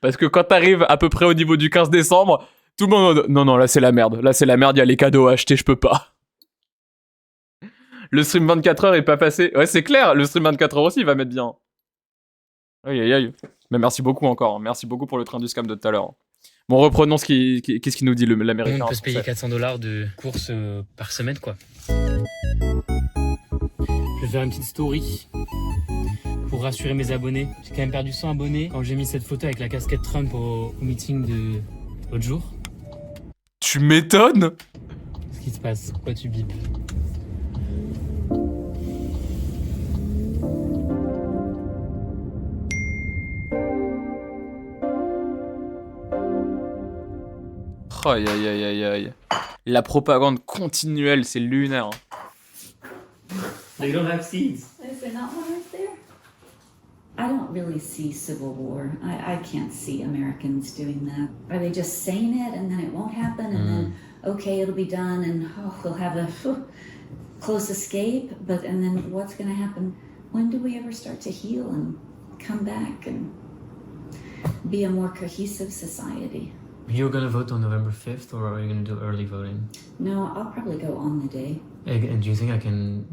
Parce que quand t'arrives à peu près au niveau du 15 décembre, tout le monde... Non, là c'est la merde. Là c'est la merde, il y a les cadeaux à acheter, je peux pas. Le stream 24 heures est pas passé. Ouais, c'est clair, le stream 24 heures aussi, il va mettre bien. Aïe, aïe, aïe. Mais merci beaucoup encore. Hein. Merci beaucoup pour le train du scam de tout à l'heure. Bon, reprenons qu'est-ce qu'il nous dit l'américain. On peut se payer $400 de courses par semaine, quoi. Je vais faire une petite story pour rassurer mes abonnés. J'ai quand même perdu 100 abonnés quand j'ai mis cette photo avec la casquette Trump au meeting de l'autre jour. Tu m'étonnes? Qu'est-ce qui se passe? Pourquoi tu bipes? Aïe, aïe, aïe, aïe, aïe. La propagande continuelle, c'est lunaire. They don't have seeds. Is there not one right there? I don't really see civil war. I can't see Americans doing that. Are they just saying it and then it won't happen and then, okay, it'll be done and we'll have a... close escape, and then what's going to happen? When do we ever start to heal and come back and be a more cohesive society? You're gonna vote on November 5th, or are you gonna do early voting? No, I'll probably go on the day. And do you think I can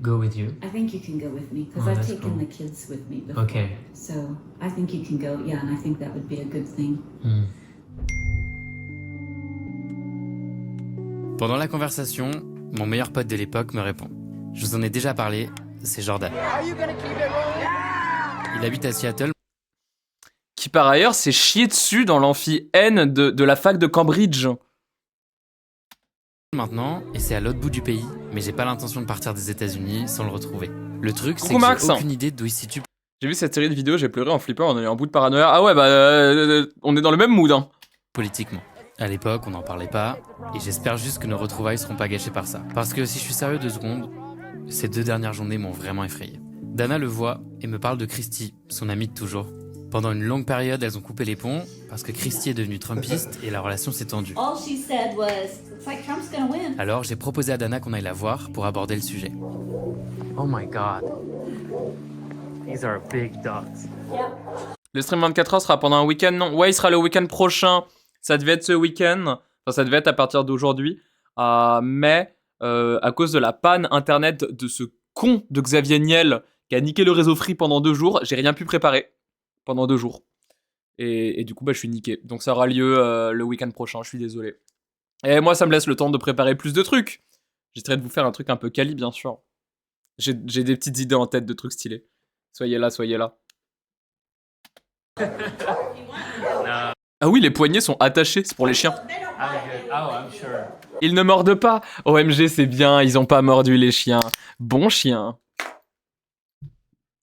go with you? I think you can go with me because Oh, I've that's taken cool. the kids with me before. Okay. So I think you can go, yeah, and I think that would be a good thing. Pendant la conversation, mon meilleur pote de l'époque me répond. Je vous en ai déjà parlé, c'est Jordan. Il habite à Seattle. Qui par ailleurs s'est chié dessus dans l'amphi N de la fac de Cambridge. Maintenant, et c'est à l'autre bout du pays, mais j'ai pas l'intention de partir des États-Unis sans le retrouver. Le truc, c'est Coucou que Max. j'ai aucune idée d'où il se situe. J'ai vu cette série de vidéos, j'ai pleuré en flippant, on a eu un bout de paranoïa. Ah ouais, bah on est dans le même mood, hein. Politiquement. À l'époque, on n'en parlait pas, et j'espère juste que nos retrouvailles seront pas gâchées par ça. Parce que si je suis sérieux 2 secondes, ces 2 dernières journées m'ont vraiment effrayé. Dana le voit et me parle de Christy, son amie de toujours. Pendant une longue période, elles ont coupé les ponts parce que Christy est devenue trumpiste et la relation s'est tendue. All she said was, looks like Trump's gonna win. Alors j'ai proposé à Dana qu'on aille la voir pour aborder le sujet. Oh my god. These are big dogs. Le stream 24 heures sera pendant un week-end, non? Ouais, il sera le week-end prochain. Ça devait être ce week-end. Enfin, ça devait être à partir d'aujourd'hui. Mais à cause de la panne internet de ce con de Xavier Niel qui a niqué le réseau Free pendant 2 jours, j'ai rien pu préparer pendant 2 jours. Et du coup, bah, je suis niqué. Donc ça aura lieu le week-end prochain, je suis désolé. Et moi, ça me laisse le temps de préparer plus de trucs. J'essaierai de vous faire un truc un peu quali, bien sûr. J'ai des petites idées en tête de trucs stylés. Soyez là, soyez là. Ah oui, les poignets sont attachés, c'est pour les chiens. I'm sure. Ils ne mordent pas. OMG, c'est bien, ils ont pas mordu les chiens. Bon chien.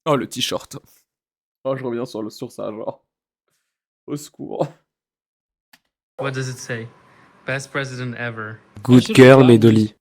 Oh, le t-shirt. Oh, je reviens sur ça, genre. Au secours. What does it say? Best president ever. Good girl, Medoli.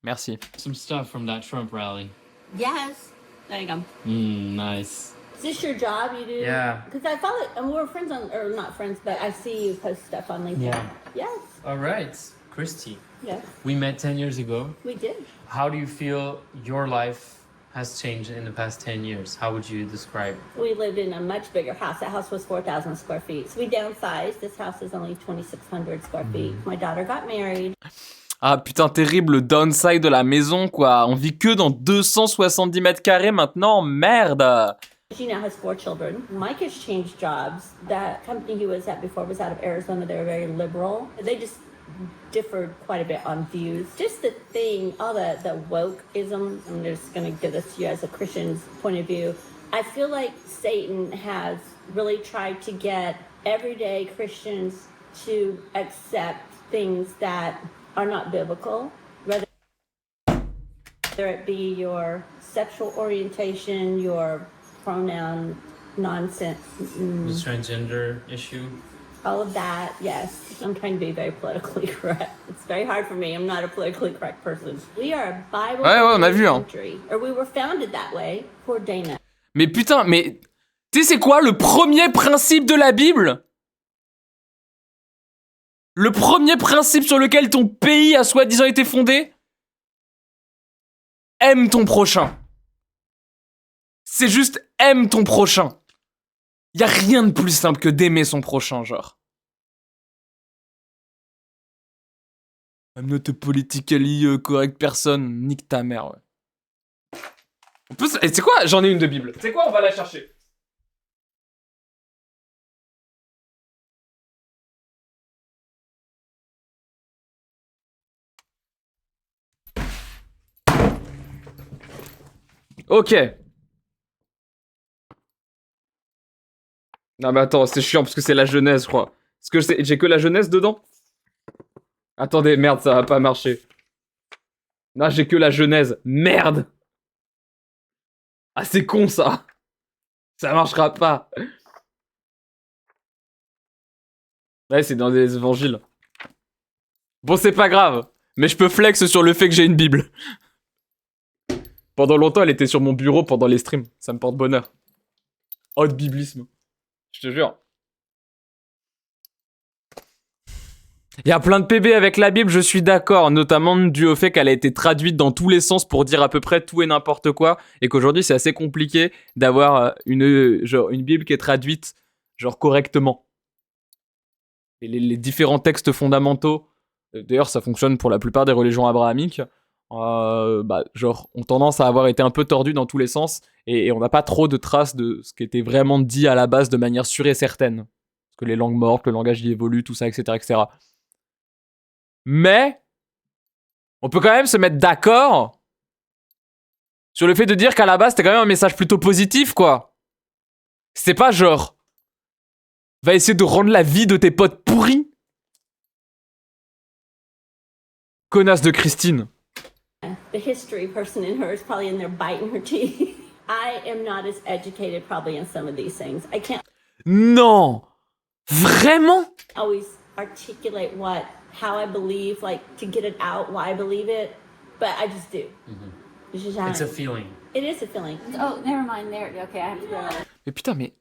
Merci. Some stuff from that Trump rally. Yes. There you go. Nice. Is this your job you do? Yeah. Because I follow, and we're friends on, or not friends, but I see you post stuff on LinkedIn. Yeah. Yes. All right, Christy. Yes. We met 10 years ago. We did. How do you feel your life has changed in the past 10 years? How would you describe it? We lived in a much bigger house. That house was 4,000 square feet. So we downsized. This house is only 2,600 square feet. My daughter got married. Ah putain, terrible downside de la maison, quoi. On vit que dans 270 mètres carrés maintenant, merde. She now has 4 children. Mike has changed jobs. That company he was at before was out of Arizona. They were very liberal. They just differed quite a bit on views. Just the thing, all the wokeism, I'm just going to give this to you as a Christian's point of view. I feel like Satan has really tried to get everyday Christians to accept things that are not biblical, whether it be your sexual orientation, your pronoun nonsense. The transgender issue. All of that, yes. I'm trying to be very politically correct. It's very hard for me. I'm not a politically correct person. We are a Bible on a vu, hein. country, or we were founded that way. Poor Dana. Mais putain, mais... Tu sais c'est quoi le premier principe de la Bible? Le premier principe sur lequel ton pays a soi-disant été fondé? Aime ton prochain. C'est juste aime ton prochain. Y a rien de plus simple que d'aimer son prochain, genre. I'm not a politically correct person. Nique ta mère, ouais. On peut... Et c'est quoi? J'en ai une de Bible. C'est quoi? On va la chercher. Ok. Non mais attends, c'est chiant parce que c'est la Genèse, je crois. Est-ce que j'ai que la Genèse dedans? Attendez, merde, ça va pas marcher. Non, j'ai que la Genèse. Merde! Ah, c'est con, ça! Ça marchera pas. Ouais, c'est dans les évangiles. Bon, c'est pas grave. Mais je peux flex sur le fait que j'ai une Bible. Pendant longtemps, elle était sur mon bureau pendant les streams. Ça me porte bonheur. Oh, de biblisme. Je te jure. Il y a plein de PB avec la Bible, je suis d'accord, notamment dû au fait qu'elle a été traduite dans tous les sens pour dire à peu près tout et n'importe quoi, et qu'aujourd'hui c'est assez compliqué d'avoir une Bible qui est traduite genre correctement. Et les différents textes fondamentaux, d'ailleurs ça fonctionne pour la plupart des religions abrahamiques, genre ont tendance à avoir été un peu tordus dans tous les sens, et on n'a pas trop de traces de ce qui était vraiment dit à la base de manière sûre et certaine. Parce que les langues mortes, le langage y évolue, tout ça, etc., etc. Mais on peut quand même se mettre d'accord sur le fait de dire qu'à la base, c'était quand même un message plutôt positif, quoi. C'était pas genre va essayer de rendre la vie de tes potes pourris. Connasse de Christine. The history person in her is probably in there biting her teeth. I am not as educated probably in some of these things. I can't Non! Vraiment? always articulate how I believe, like to get it out, why I believe it, but I just do. It's just how It's a feeling. It is a feeling. Oh, never mind. There. Okay, I have to go. Mais putain, mais...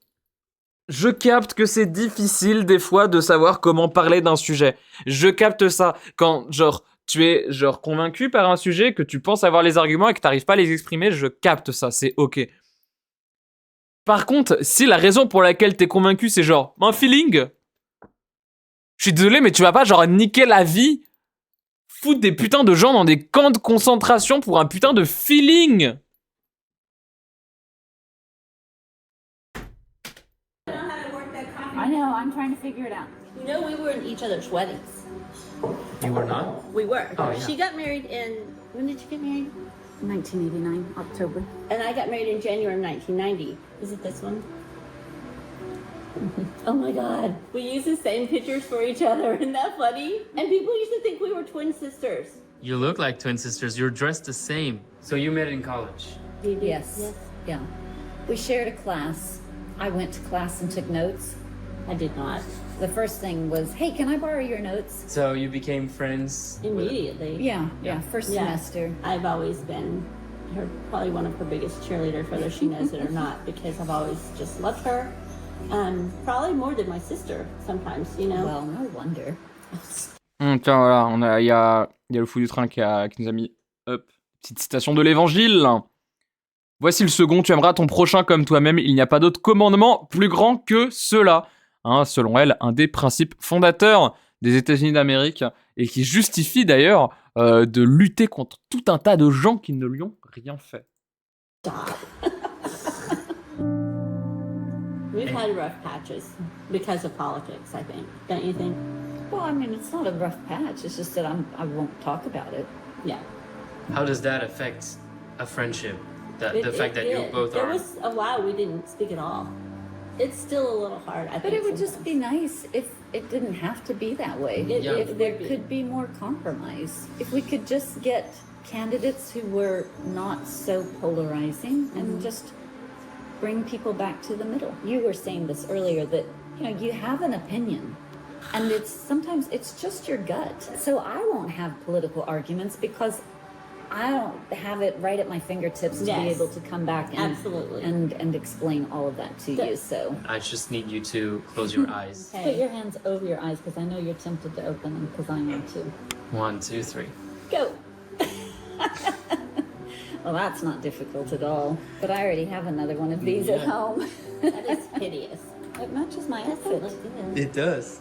Je capte que c'est difficile des fois de savoir comment parler d'un sujet. Je capte ça quand, genre, tu es, genre, convaincu par un sujet, que tu penses avoir les arguments et que t'arrives pas à les exprimer, je capte ça, c'est ok. Par contre, si la raison pour laquelle t'es convaincu, c'est genre, un feeling, je suis désolé, mais tu vas pas, genre, niquer la vie, foutre des putains de gens dans des camps de concentration pour un putain de feeling. I know. I'm trying to figure it out. You know, we were in each other's weddings. You were not? We were. Oh, yeah. She got married in. When did you get married? 1989, October. And I got married in January of 1990. Is it this one? Oh my God. We use the same pictures for each other. Isn't that funny? And people used to think we were twin sisters. You look like twin sisters. You're dressed the same. So you met in college? Yes. Yeah. We shared a class. I went to class and took notes. I did not. The first thing was, hey, can I borrow your notes? So you became friends? Immediately. Yeah, first semester. I've always been probably one of her biggest cheerleaders, whether she knows it or not, because I've always just loved her. Probably more than my sister sometimes, you know. Well, no wonder. Tiens, voilà, il y a le fou du train qui nous a mis, hop, petite citation de l'évangile. Voici le second, tu aimeras ton prochain comme toi-même, il n'y a pas d'autre commandement plus grand que cela. Hein, selon elle, un des principes fondateurs des États-Unis d'Amérique et qui justifie d'ailleurs de lutter contre tout un tas de gens qui ne lui ont rien fait. We've had rough patches because of politics, I think. Don't you think? Well, I mean, it's not a rough patch. It's just that I won't talk about it. Yeah. How does that affect a friendship? The fact that you both There are... was a while we didn't speak at all. It's still a little hard, I think. But it would just sometimes. be nice if it didn't have to be that way. Yeah. If there could be more compromise. If we could just get candidates who were not so polarizing and just bring people back to the middle. You were saying this earlier that, you know, you have an opinion and sometimes it's just your gut. So I won't have political arguments because I don't have it right at my fingertips to be able to come back and Absolutely. and explain all of that to you. So I just need you to close your eyes. put your hands over your eyes because I know you're tempted to open them because I am too. 1, 2, 3. Go. Well, that's not difficult at all. But I already have another one of these at home. That is hideous. It matches my outfit. It does.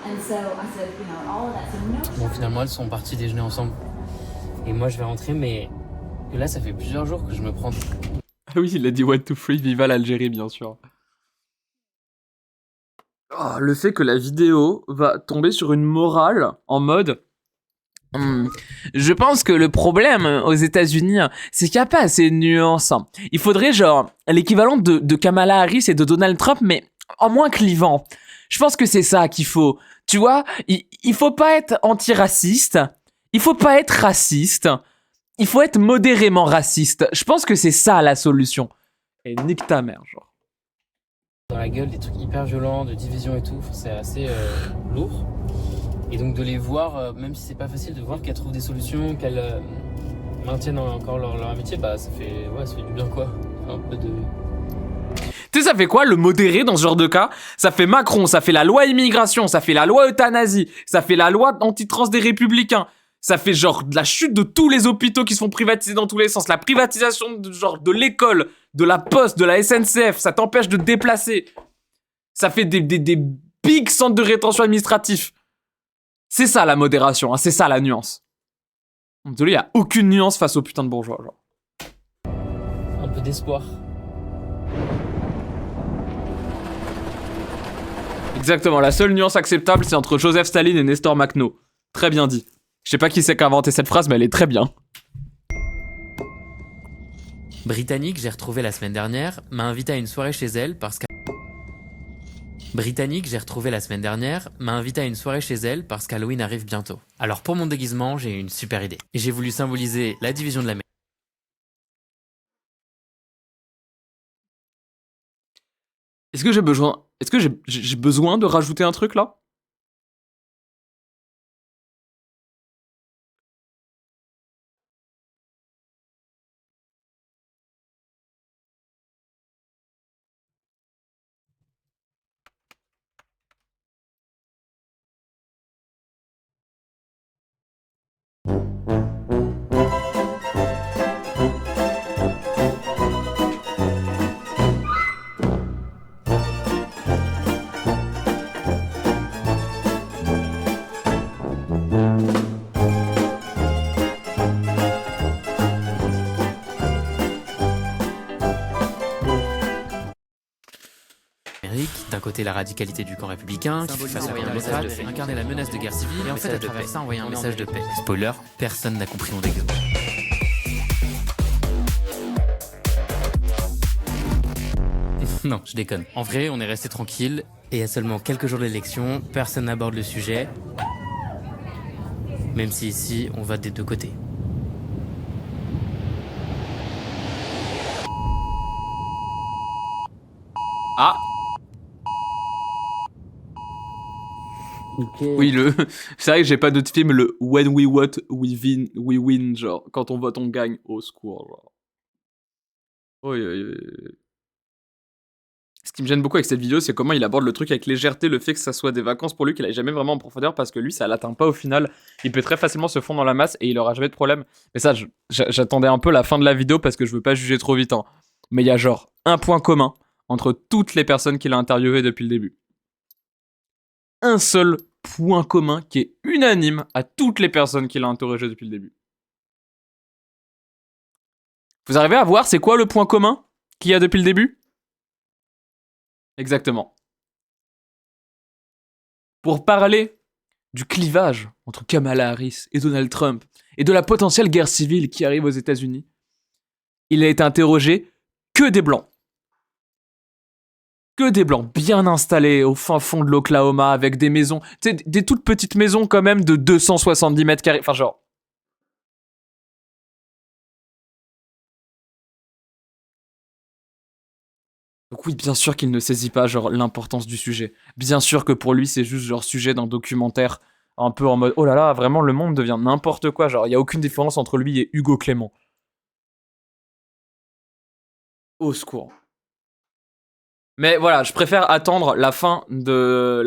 And so I said, you know, all of that. So no. Bon, finalement, elles sont parties déjeuner ensemble. Et moi, je vais rentrer, mais là, ça fait plusieurs jours que je me prends... Ah oui, il a dit 1, 2, 3, viva l'Algérie, bien sûr. Oh, le fait que la vidéo va tomber sur une morale en mode... je pense que le problème aux États-Unis, c'est qu'il n'y a pas assez de nuances. Il faudrait genre l'équivalent de Kamala Harris et de Donald Trump, mais en moins clivant. Je pense que c'est ça qu'il faut. Tu vois, il faut pas être antiraciste, il faut pas être raciste, il faut être modérément raciste. Je pense que c'est ça la solution. Et nique ta mère, genre. Dans la gueule, des trucs hyper violents, de division et tout, c'est assez lourd. Et donc de les voir, même si c'est pas facile, de voir qu'elles trouvent des solutions, qu'elles maintiennent encore leur amitié, bah ça fait du bien quoi. Un peu de... Tu sais, ça fait quoi le modéré dans ce genre de cas? Ça fait Macron, ça fait la loi immigration, ça fait la loi euthanasie, ça fait la loi anti-trans des républicains. Ça fait genre de la chute de tous les hôpitaux qui se font privatiser dans tous les sens. La privatisation de, genre, de l'école, de la poste, de la SNCF. Ça t'empêche de te déplacer. Ça fait des big centres de rétention administratif. C'est ça la modération, hein, c'est ça la nuance. Désolé, il n'y a aucune nuance face aux putains de bourgeois. Genre. Un peu d'espoir. Exactement, la seule nuance acceptable, c'est entre Joseph Staline et Nestor Makhno. Très bien dit. Je sais pas qui c'est qui a inventé cette phrase, mais elle est très bien. Britannique, j'ai retrouvé la semaine dernière, m'a invité à une soirée chez elle parce qu'Halloween arrive bientôt. Alors pour mon déguisement, j'ai une super idée. Et j'ai voulu symboliser la division de la mer. Est-ce que j'ai besoin de rajouter un truc là? D'un côté, la radicalité du camp républicain, qui face à un message de fait incarner la menace de guerre civile, et en fait, à travers ça, envoyer un message de paix. Spoiler, personne n'a compris mon dégueu. Non, je déconne. En vrai, on est resté tranquille, et à seulement quelques jours de l'élection, personne n'aborde le sujet, même si ici, on va des deux côtés. Ah! Okay. Oui, c'est vrai que j'ai pas d'autre film, le When we vote, we win, genre, quand on vote, on gagne, au secours, genre. Oui. Ce qui me gêne beaucoup avec cette vidéo, c'est comment il aborde le truc avec légèreté, le fait que ça soit des vacances pour lui, qu'il aille jamais vraiment en profondeur, parce que lui, ça l'atteint pas au final. Il peut très facilement se fondre dans la masse et il aura jamais de problème. Mais ça, j'attendais un peu la fin de la vidéo parce que je veux pas juger trop vite, hein. Mais il y a genre un point commun entre toutes les personnes qu'il a interviewées depuis le début. Un seul point commun qui est unanime à toutes les personnes qu'il a interrogées depuis le début. Vous arrivez à voir c'est quoi le point commun qu'il y a depuis le début? Exactement. Pour parler du clivage entre Kamala Harris et Donald Trump et de la potentielle guerre civile qui arrive aux États-Unis, il a été interrogé que des blancs. Que des blancs bien installés au fin fond de l'Oklahoma avec des maisons, tu sais, des toutes petites maisons quand même de 270 mètres carrés, enfin genre. Donc oui, bien sûr qu'il ne saisit pas genre l'importance du sujet. Bien sûr que pour lui c'est juste genre sujet d'un documentaire un peu en mode oh là là, vraiment le monde devient n'importe quoi, genre il y a aucune différence entre lui et Hugo Clément. Au secours. Mais voilà, je préfère attendre la fin de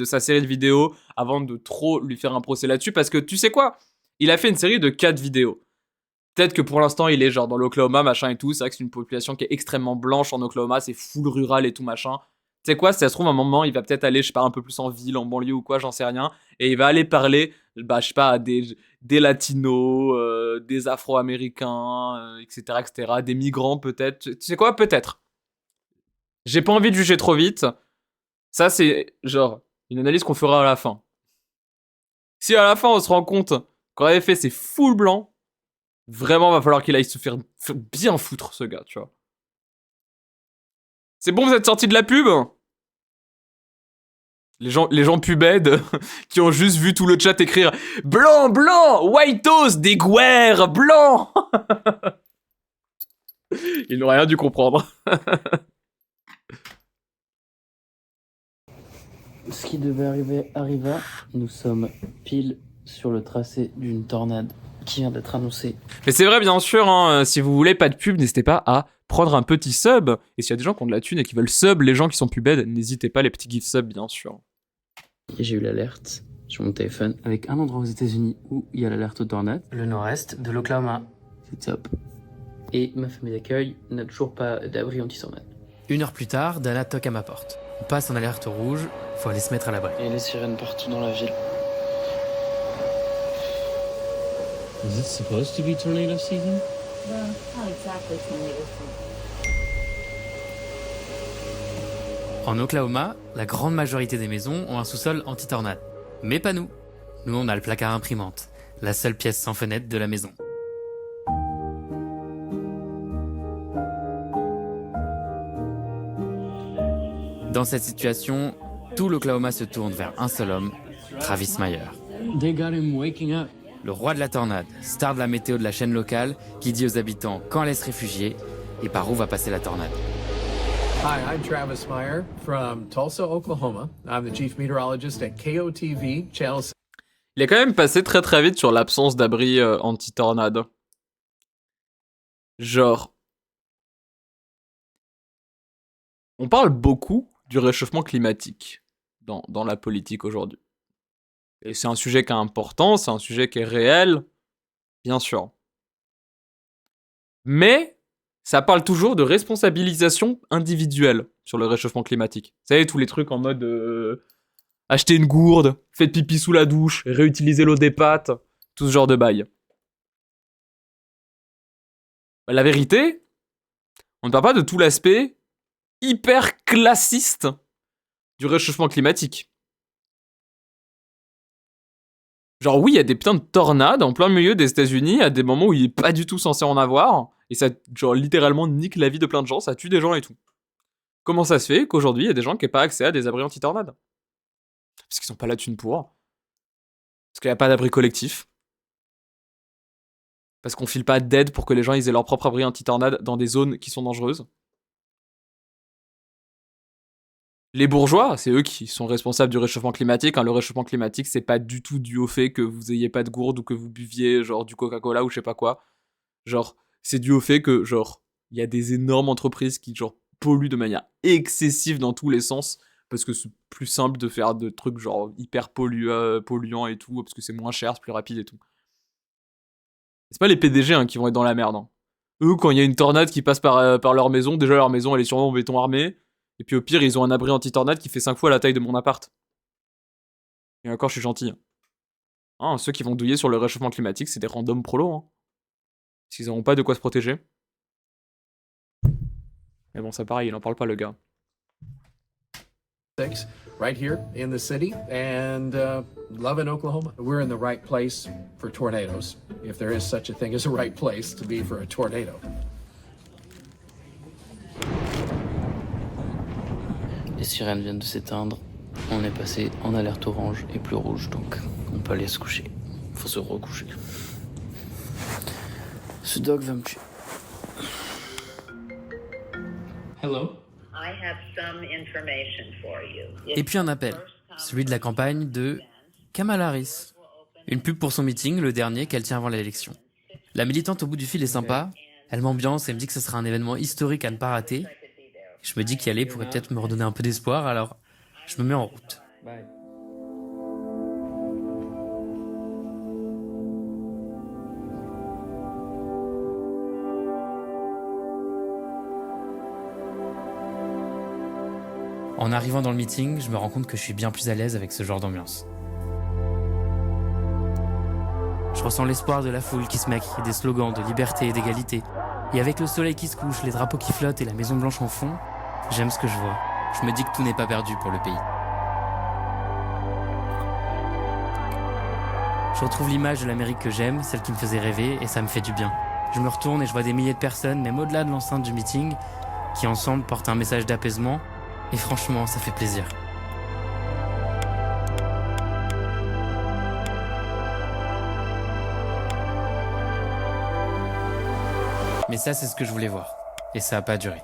sa série de vidéos avant de trop lui faire un procès là-dessus, parce que tu sais quoi? Il a fait une série de 4 vidéos. Peut-être que pour l'instant, il est genre dans l'Oklahoma, machin et tout. C'est vrai que c'est une population qui est extrêmement blanche en Oklahoma, c'est full rural et tout, machin. Tu sais quoi? Si ça se trouve, à un moment, il va peut-être aller, je sais pas, un peu plus en ville, en banlieue ou quoi, j'en sais rien. Et il va aller parler, bah, je sais pas, à des latinos, des afro-américains, etc., etc., des migrants peut-être. Tu sais quoi? Peut-être. J'ai pas envie de juger trop vite. Ça, c'est genre une analyse qu'on fera à la fin. Si à la fin, on se rend compte qu'en effet, c'est full blanc, vraiment, va falloir qu'il aille se faire bien foutre, ce gars, tu vois. C'est bon, vous êtes sortis de la pub? Les gens pubèdes qui ont juste vu tout le chat écrire « Blanc, blanc, white toast, des guerres, blanc !» Ils n'ont rien dû comprendre. Ce qui devait arriver arriva. Nous sommes pile sur le tracé d'une tornade qui vient d'être annoncé. Mais c'est vrai, bien sûr, hein, si vous voulez pas de pub, n'hésitez pas à prendre un petit sub. Et s'il y a des gens qui ont de la thune et qui veulent sub les gens qui sont pubed, n'hésitez pas, les petits gift subs, bien sûr. Et j'ai eu l'alerte sur mon téléphone avec un endroit aux États-Unis où il y a l'alerte aux tornades. Le nord-est de l'Oklahoma. C'est top. Et ma famille d'accueil n'a toujours pas d'abri anti-tornade. 1 heure plus tard, Dana toque à ma porte. On passe en alerte rouge, faut aller se mettre à l'abri. Et les sirènes partout dans la ville. Is it supposed to be tornado season? Well, not exactly tornado season. En Oklahoma, la grande majorité des maisons ont un sous-sol anti-tornade. Mais pas nous. Nous, on a le placard imprimante, la seule pièce sans fenêtre de la maison. Dans cette situation, tout l'Oklahoma se tourne vers un seul homme, Travis Meyer. They got him waking up. Le roi de la tornade, star de la météo de la chaîne locale, qui dit aux habitants quand aller se réfugier et par où va passer la tornade. Hi, I'm Travis Meyer from Tulsa, Oklahoma. I'm the chief meteorologist at KOTV, Channel 6. Il est quand même passé très très vite sur l'absence d'abri anti-tornade. Genre... On parle beaucoup du réchauffement climatique dans la politique aujourd'hui. Et c'est un sujet qui est important, c'est un sujet qui est réel, bien sûr. Mais ça parle toujours de responsabilisation individuelle sur le réchauffement climatique. Vous savez, tous les trucs en mode acheter une gourde, faites pipi sous la douche, réutiliser l'eau des pâtes, tout ce genre de bail. La vérité, on ne parle pas de tout l'aspect hyper classiste du réchauffement climatique. Genre oui, il y a des putains de tornades en plein milieu des États-Unis à des moments où il est pas du tout censé en avoir, et ça genre littéralement nique la vie de plein de gens, ça tue des gens et tout. Comment ça se fait qu'aujourd'hui il y a des gens qui n'ont pas accès à des abris anti-tornades? Parce qu'ils n'ont pas la thune pour. Parce qu'il n'y a pas d'abri collectif. Parce qu'on file pas d'aide pour que les gens ils aient leur propre abri anti-tornade dans des zones qui sont dangereuses. Les bourgeois, c'est eux qui sont responsables du réchauffement climatique. Hein. Le réchauffement climatique, c'est pas du tout dû au fait que vous ayez pas de gourde ou que vous buviez genre du Coca-Cola ou je sais pas quoi. Genre, c'est dû au fait que genre il y a des énormes entreprises qui genre polluent de manière excessive dans tous les sens parce que c'est plus simple de faire de trucs genre hyper polluants et tout parce que c'est moins cher, c'est plus rapide et tout. C'est pas les PDG hein, qui vont être dans la merde. Hein. Eux, quand il y a une tornade qui passe par leur maison, déjà leur maison elle est sûrement en béton armé. Et puis au pire, ils ont un abri anti-tornade qui fait 5 fois la taille de mon appart. Et encore, je suis gentil. Hein, ceux qui vont douiller sur le réchauffement climatique, c'est des randoms prolos. Hein. Parce qu'ils n'auront pas de quoi se protéger. Mais bon, ça pareil, il en parle pas le gars. Right here in the city, and love in Oklahoma. We're in the right place for tornadoes, if there is such a thing as a right place to be for a tornado. Les sirènes viennent de s'éteindre. On est passé en alerte orange et plus rouge, donc on peut aller se coucher. Faut se recoucher. Ce dog va me tuer. Hello. I have some information for you. Et puis un appel, celui de la campagne de Kamala Harris. Une pub pour son meeting, le dernier qu'elle tient avant l'élection. La militante au bout du fil est sympa, elle m'ambiance et me dit que ce sera un événement historique à ne pas rater. Je me dis qu'y aller pourrait peut-être me redonner un peu d'espoir, alors je me mets en route. Bye. En arrivant dans le meeting, je me rends compte que je suis bien plus à l'aise avec ce genre d'ambiance. Je ressens l'espoir de la foule qui se met à crier des slogans de liberté et d'égalité. Et avec le soleil qui se couche, les drapeaux qui flottent et la Maison Blanche en fond, j'aime ce que je vois. Je me dis que tout n'est pas perdu pour le pays. Je retrouve l'image de l'Amérique que j'aime, celle qui me faisait rêver, et ça me fait du bien. Je me retourne et je vois des milliers de personnes, même au-delà de l'enceinte du meeting, qui ensemble portent un message d'apaisement, et franchement, ça fait plaisir. Mais ça, c'est ce que je voulais voir. Et ça a pas duré.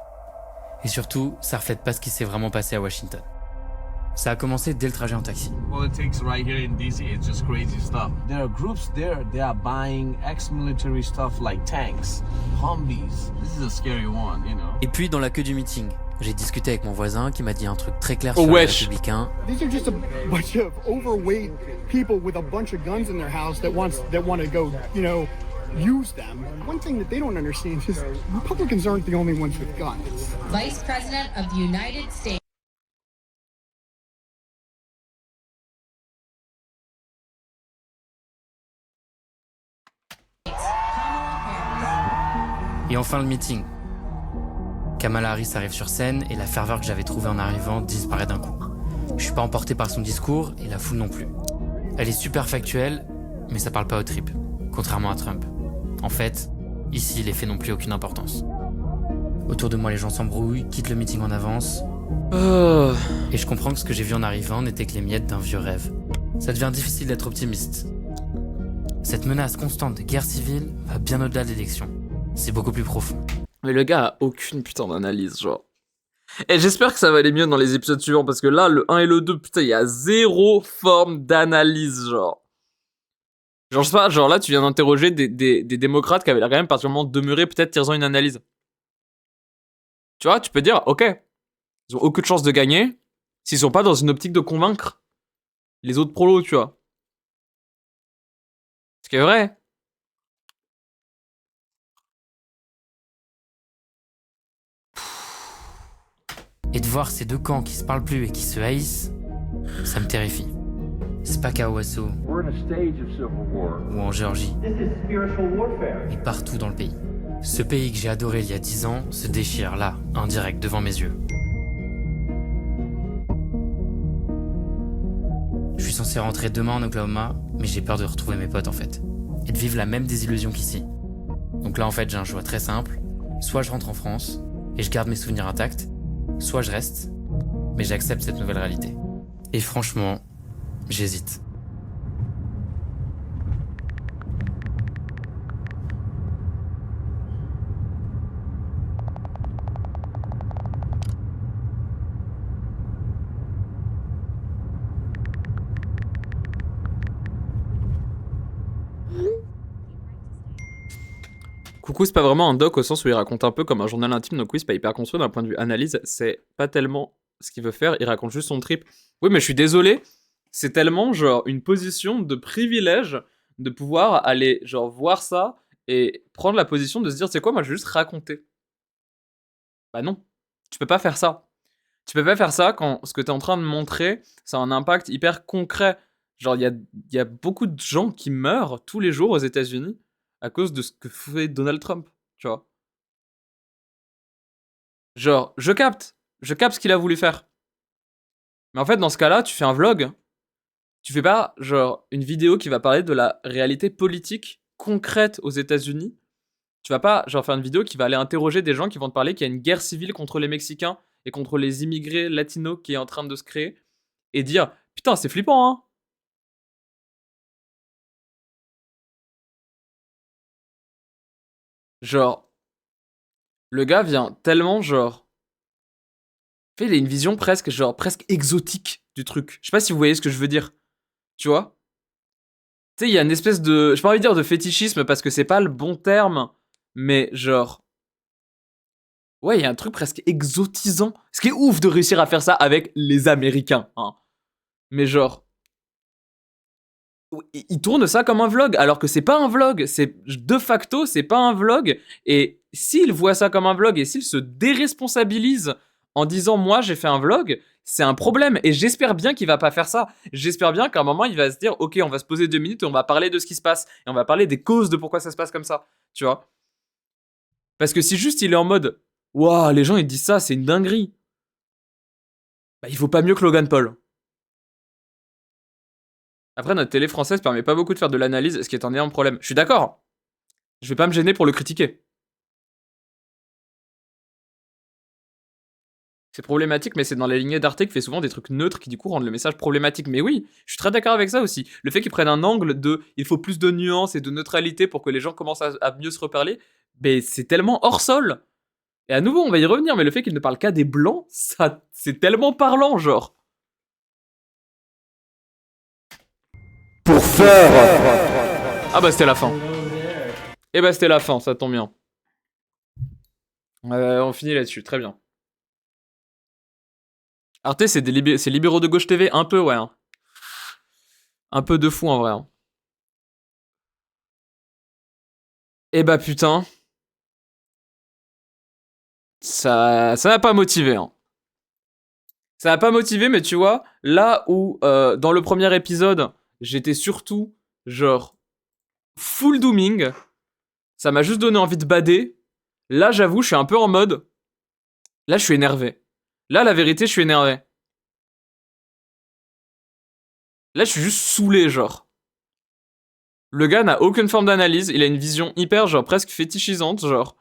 Et surtout, ça reflète pas ce qui s'est vraiment passé à Washington. Ça a commencé dès le trajet en taxi. Politics right here in DC, it's just crazy stuff. There are groups there, they are buying ex-military stuff like tanks, Humvees. This is a scary one, you know. Et puis dans la queue du meeting, j'ai discuté avec mon voisin qui m'a dit un truc très clair sur les républicains. These are just a bunch of overweight people with a bunch of guns in their house that want to go, you know, use them. One thing that they don't understand is Republicans aren't the only ones with guns. Vice President of the United States. Et enfin le meeting. Kamala Harris arrive sur scène et la ferveur que j'avais trouvée en arrivant disparaît d'un coup. Je suis pas emporté par son discours et la foule non plus. Elle est super factuelle, mais ça parle pas aux tripes, contrairement à Trump. En fait, ici les faits n'ont plus aucune importance. Autour de moi les gens s'embrouillent, quittent le meeting en avance. Et je comprends que ce que j'ai vu en arrivant n'était que les miettes d'un vieux rêve. Ça devient difficile d'être optimiste. Cette menace constante de guerre civile va bien au-delà de l'élection. C'est beaucoup plus profond. Mais le gars a aucune putain d'analyse, genre. Et j'espère que ça va aller mieux dans les épisodes suivants, parce que là, le 1 et le 2, putain, il y a zéro forme d'analyse, genre. Genre, je sais pas, genre là, tu viens d'interroger des démocrates qui avaient l'air quand même particulièrement demeurés, peut-être tirant une analyse. Tu vois, tu peux dire, ok, ils ont aucune chance de gagner s'ils sont pas dans une optique de convaincre les autres prolos, tu vois. Ce qui est vrai. Et de voir ces deux camps qui se parlent plus et qui se haïssent, ça me terrifie. C'est pas qu'à Owasso ou en Géorgie, mais partout dans le pays. Ce pays que j'ai adoré il y a 10 ans se déchire là, en direct, devant mes yeux. Je suis censé rentrer demain en Oklahoma, mais j'ai peur de retrouver mes potes en fait. Et de vivre la même désillusion qu'ici. Donc là en fait j'ai un choix très simple. Soit je rentre en France, et je garde mes souvenirs intacts, soit je reste, mais j'accepte cette nouvelle réalité. Et franchement, j'hésite. Coucou, c'est pas vraiment un doc au sens où il raconte un peu comme un journal intime, donc oui, c'est pas hyper construit d'un point de vue analyse, c'est pas tellement ce qu'il veut faire, il raconte juste son trip. Oui, mais je suis désolé, c'est tellement genre une position de privilège de pouvoir aller genre voir ça et prendre la position de se dire, c'est quoi, moi je vais juste raconter. Bah non, tu peux pas faire ça. Tu peux pas faire ça quand ce que t'es en train de montrer, ça a un impact hyper concret. Genre, il y a beaucoup de gens qui meurent tous les jours aux États-Unis à cause de ce que fait Donald Trump, tu vois. Genre, je capte ce qu'il a voulu faire. Mais en fait, dans ce cas-là, tu fais un vlog. Tu fais pas, genre, une vidéo qui va parler de la réalité politique concrète aux États-Unis. Tu vas pas, genre, faire une vidéo qui va aller interroger des gens qui vont te parler qu'il y a une guerre civile contre les Mexicains et contre les immigrés latinos qui est en train de se créer et dire, putain, c'est flippant, hein. Genre, le gars vient tellement, genre... En fait, il a une vision presque, genre, presque exotique du truc. Je sais pas si vous voyez ce que je veux dire. Tu vois? Tu sais, il y a une espèce de... J'ai pas envie de dire de fétichisme parce que c'est pas le bon terme, mais genre... Ouais, il y a un truc presque exotisant. Ce qui est ouf de réussir à faire ça avec les Américains, hein. Mais genre... Il tourne ça comme un vlog, alors que c'est pas un vlog, c'est de facto, c'est pas un vlog, et s'il voit ça comme un vlog, et s'il se déresponsabilise en disant « moi j'ai fait un vlog », c'est un problème, et j'espère bien qu'il va pas faire ça, j'espère bien qu'à un moment il va se dire « ok, on va se poser 2 minutes et on va parler de ce qui se passe, et on va parler des causes de pourquoi ça se passe comme ça », tu vois. Parce que si juste il est en mode « waouh, les gens ils disent ça, c'est une dinguerie », bah il faut pas mieux que Logan Paul. Après, notre télé française permet pas beaucoup de faire de l'analyse, ce qui est un énorme problème. Je suis d'accord. Je vais pas me gêner pour le critiquer. C'est problématique, mais c'est dans la lignée d'Arte qui fait souvent des trucs neutres qui du coup rendent le message problématique. Mais oui, je suis très d'accord avec ça aussi. Le fait qu'ils prennent un angle de « il faut plus de nuances et de neutralité pour que les gens commencent à mieux se reparler », ben c'est tellement hors sol. Et à nouveau, on va y revenir, mais le fait qu'ils ne parlent qu'à des blancs, ça, c'est tellement parlant, genre. Pour faire... Ah bah c'était la fin. Et bah c'était la fin, ça tombe bien. On finit là-dessus, très bien. Arte, c'est libéraux de gauche TV, un peu, ouais. Hein. Un peu de fou en vrai. Hein. Et bah putain. Ça n'a pas motivé. Hein. Ça n'a pas motivé, mais tu vois, là où dans le premier épisode, j'étais surtout genre full dooming, ça m'a juste donné envie de bader. Là, j'avoue, je suis un peu en mode. Là, je suis énervé. Là, la vérité, je suis énervé. Là, je suis juste saoulé, genre. Le gars n'a aucune forme d'analyse, il a une vision hyper, genre, presque fétichisante, genre.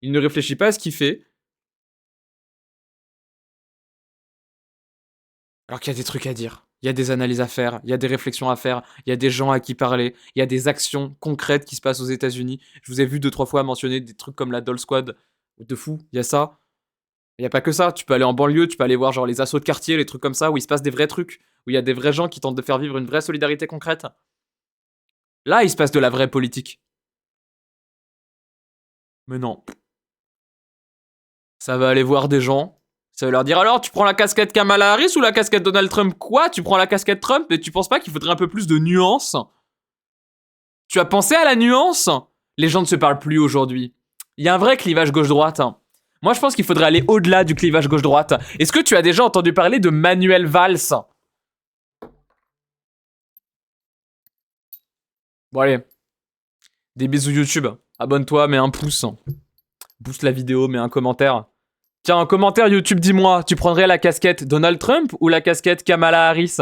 Il ne réfléchit pas à ce qu'il fait. Alors qu'il y a des trucs à dire. Il y a des analyses à faire, il y a des réflexions à faire, il y a des gens à qui parler, il y a des actions concrètes qui se passent aux États-Unis. Je vous ai vu 2-3 fois mentionner des trucs comme la Doll Squad. De fou, il y a ça. Il y a pas que ça, tu peux aller en banlieue, tu peux aller voir genre les assauts de quartier, les trucs comme ça, où il se passe des vrais trucs, où il y a des vrais gens qui tentent de faire vivre une vraie solidarité concrète. Là, il se passe de la vraie politique. Mais non. Ça va aller voir des gens, ça va leur dire alors, tu prends la casquette Kamala Harris ou la casquette Donald Trump? Quoi? Tu prends la casquette Trump et tu penses pas qu'il faudrait un peu plus de nuance? Tu as pensé à la nuance? Les gens ne se parlent plus aujourd'hui. Il y a un vrai clivage gauche-droite. Moi, je pense qu'il faudrait aller au-delà du clivage gauche-droite. Est-ce que tu as déjà entendu parler de Manuel Valls? Bon, allez. Des bisous YouTube. Abonne-toi, mets un pouce. Booste la vidéo, mets un commentaire. Tiens, en commentaire YouTube, dis-moi, tu prendrais la casquette Donald Trump ou la casquette Kamala Harris?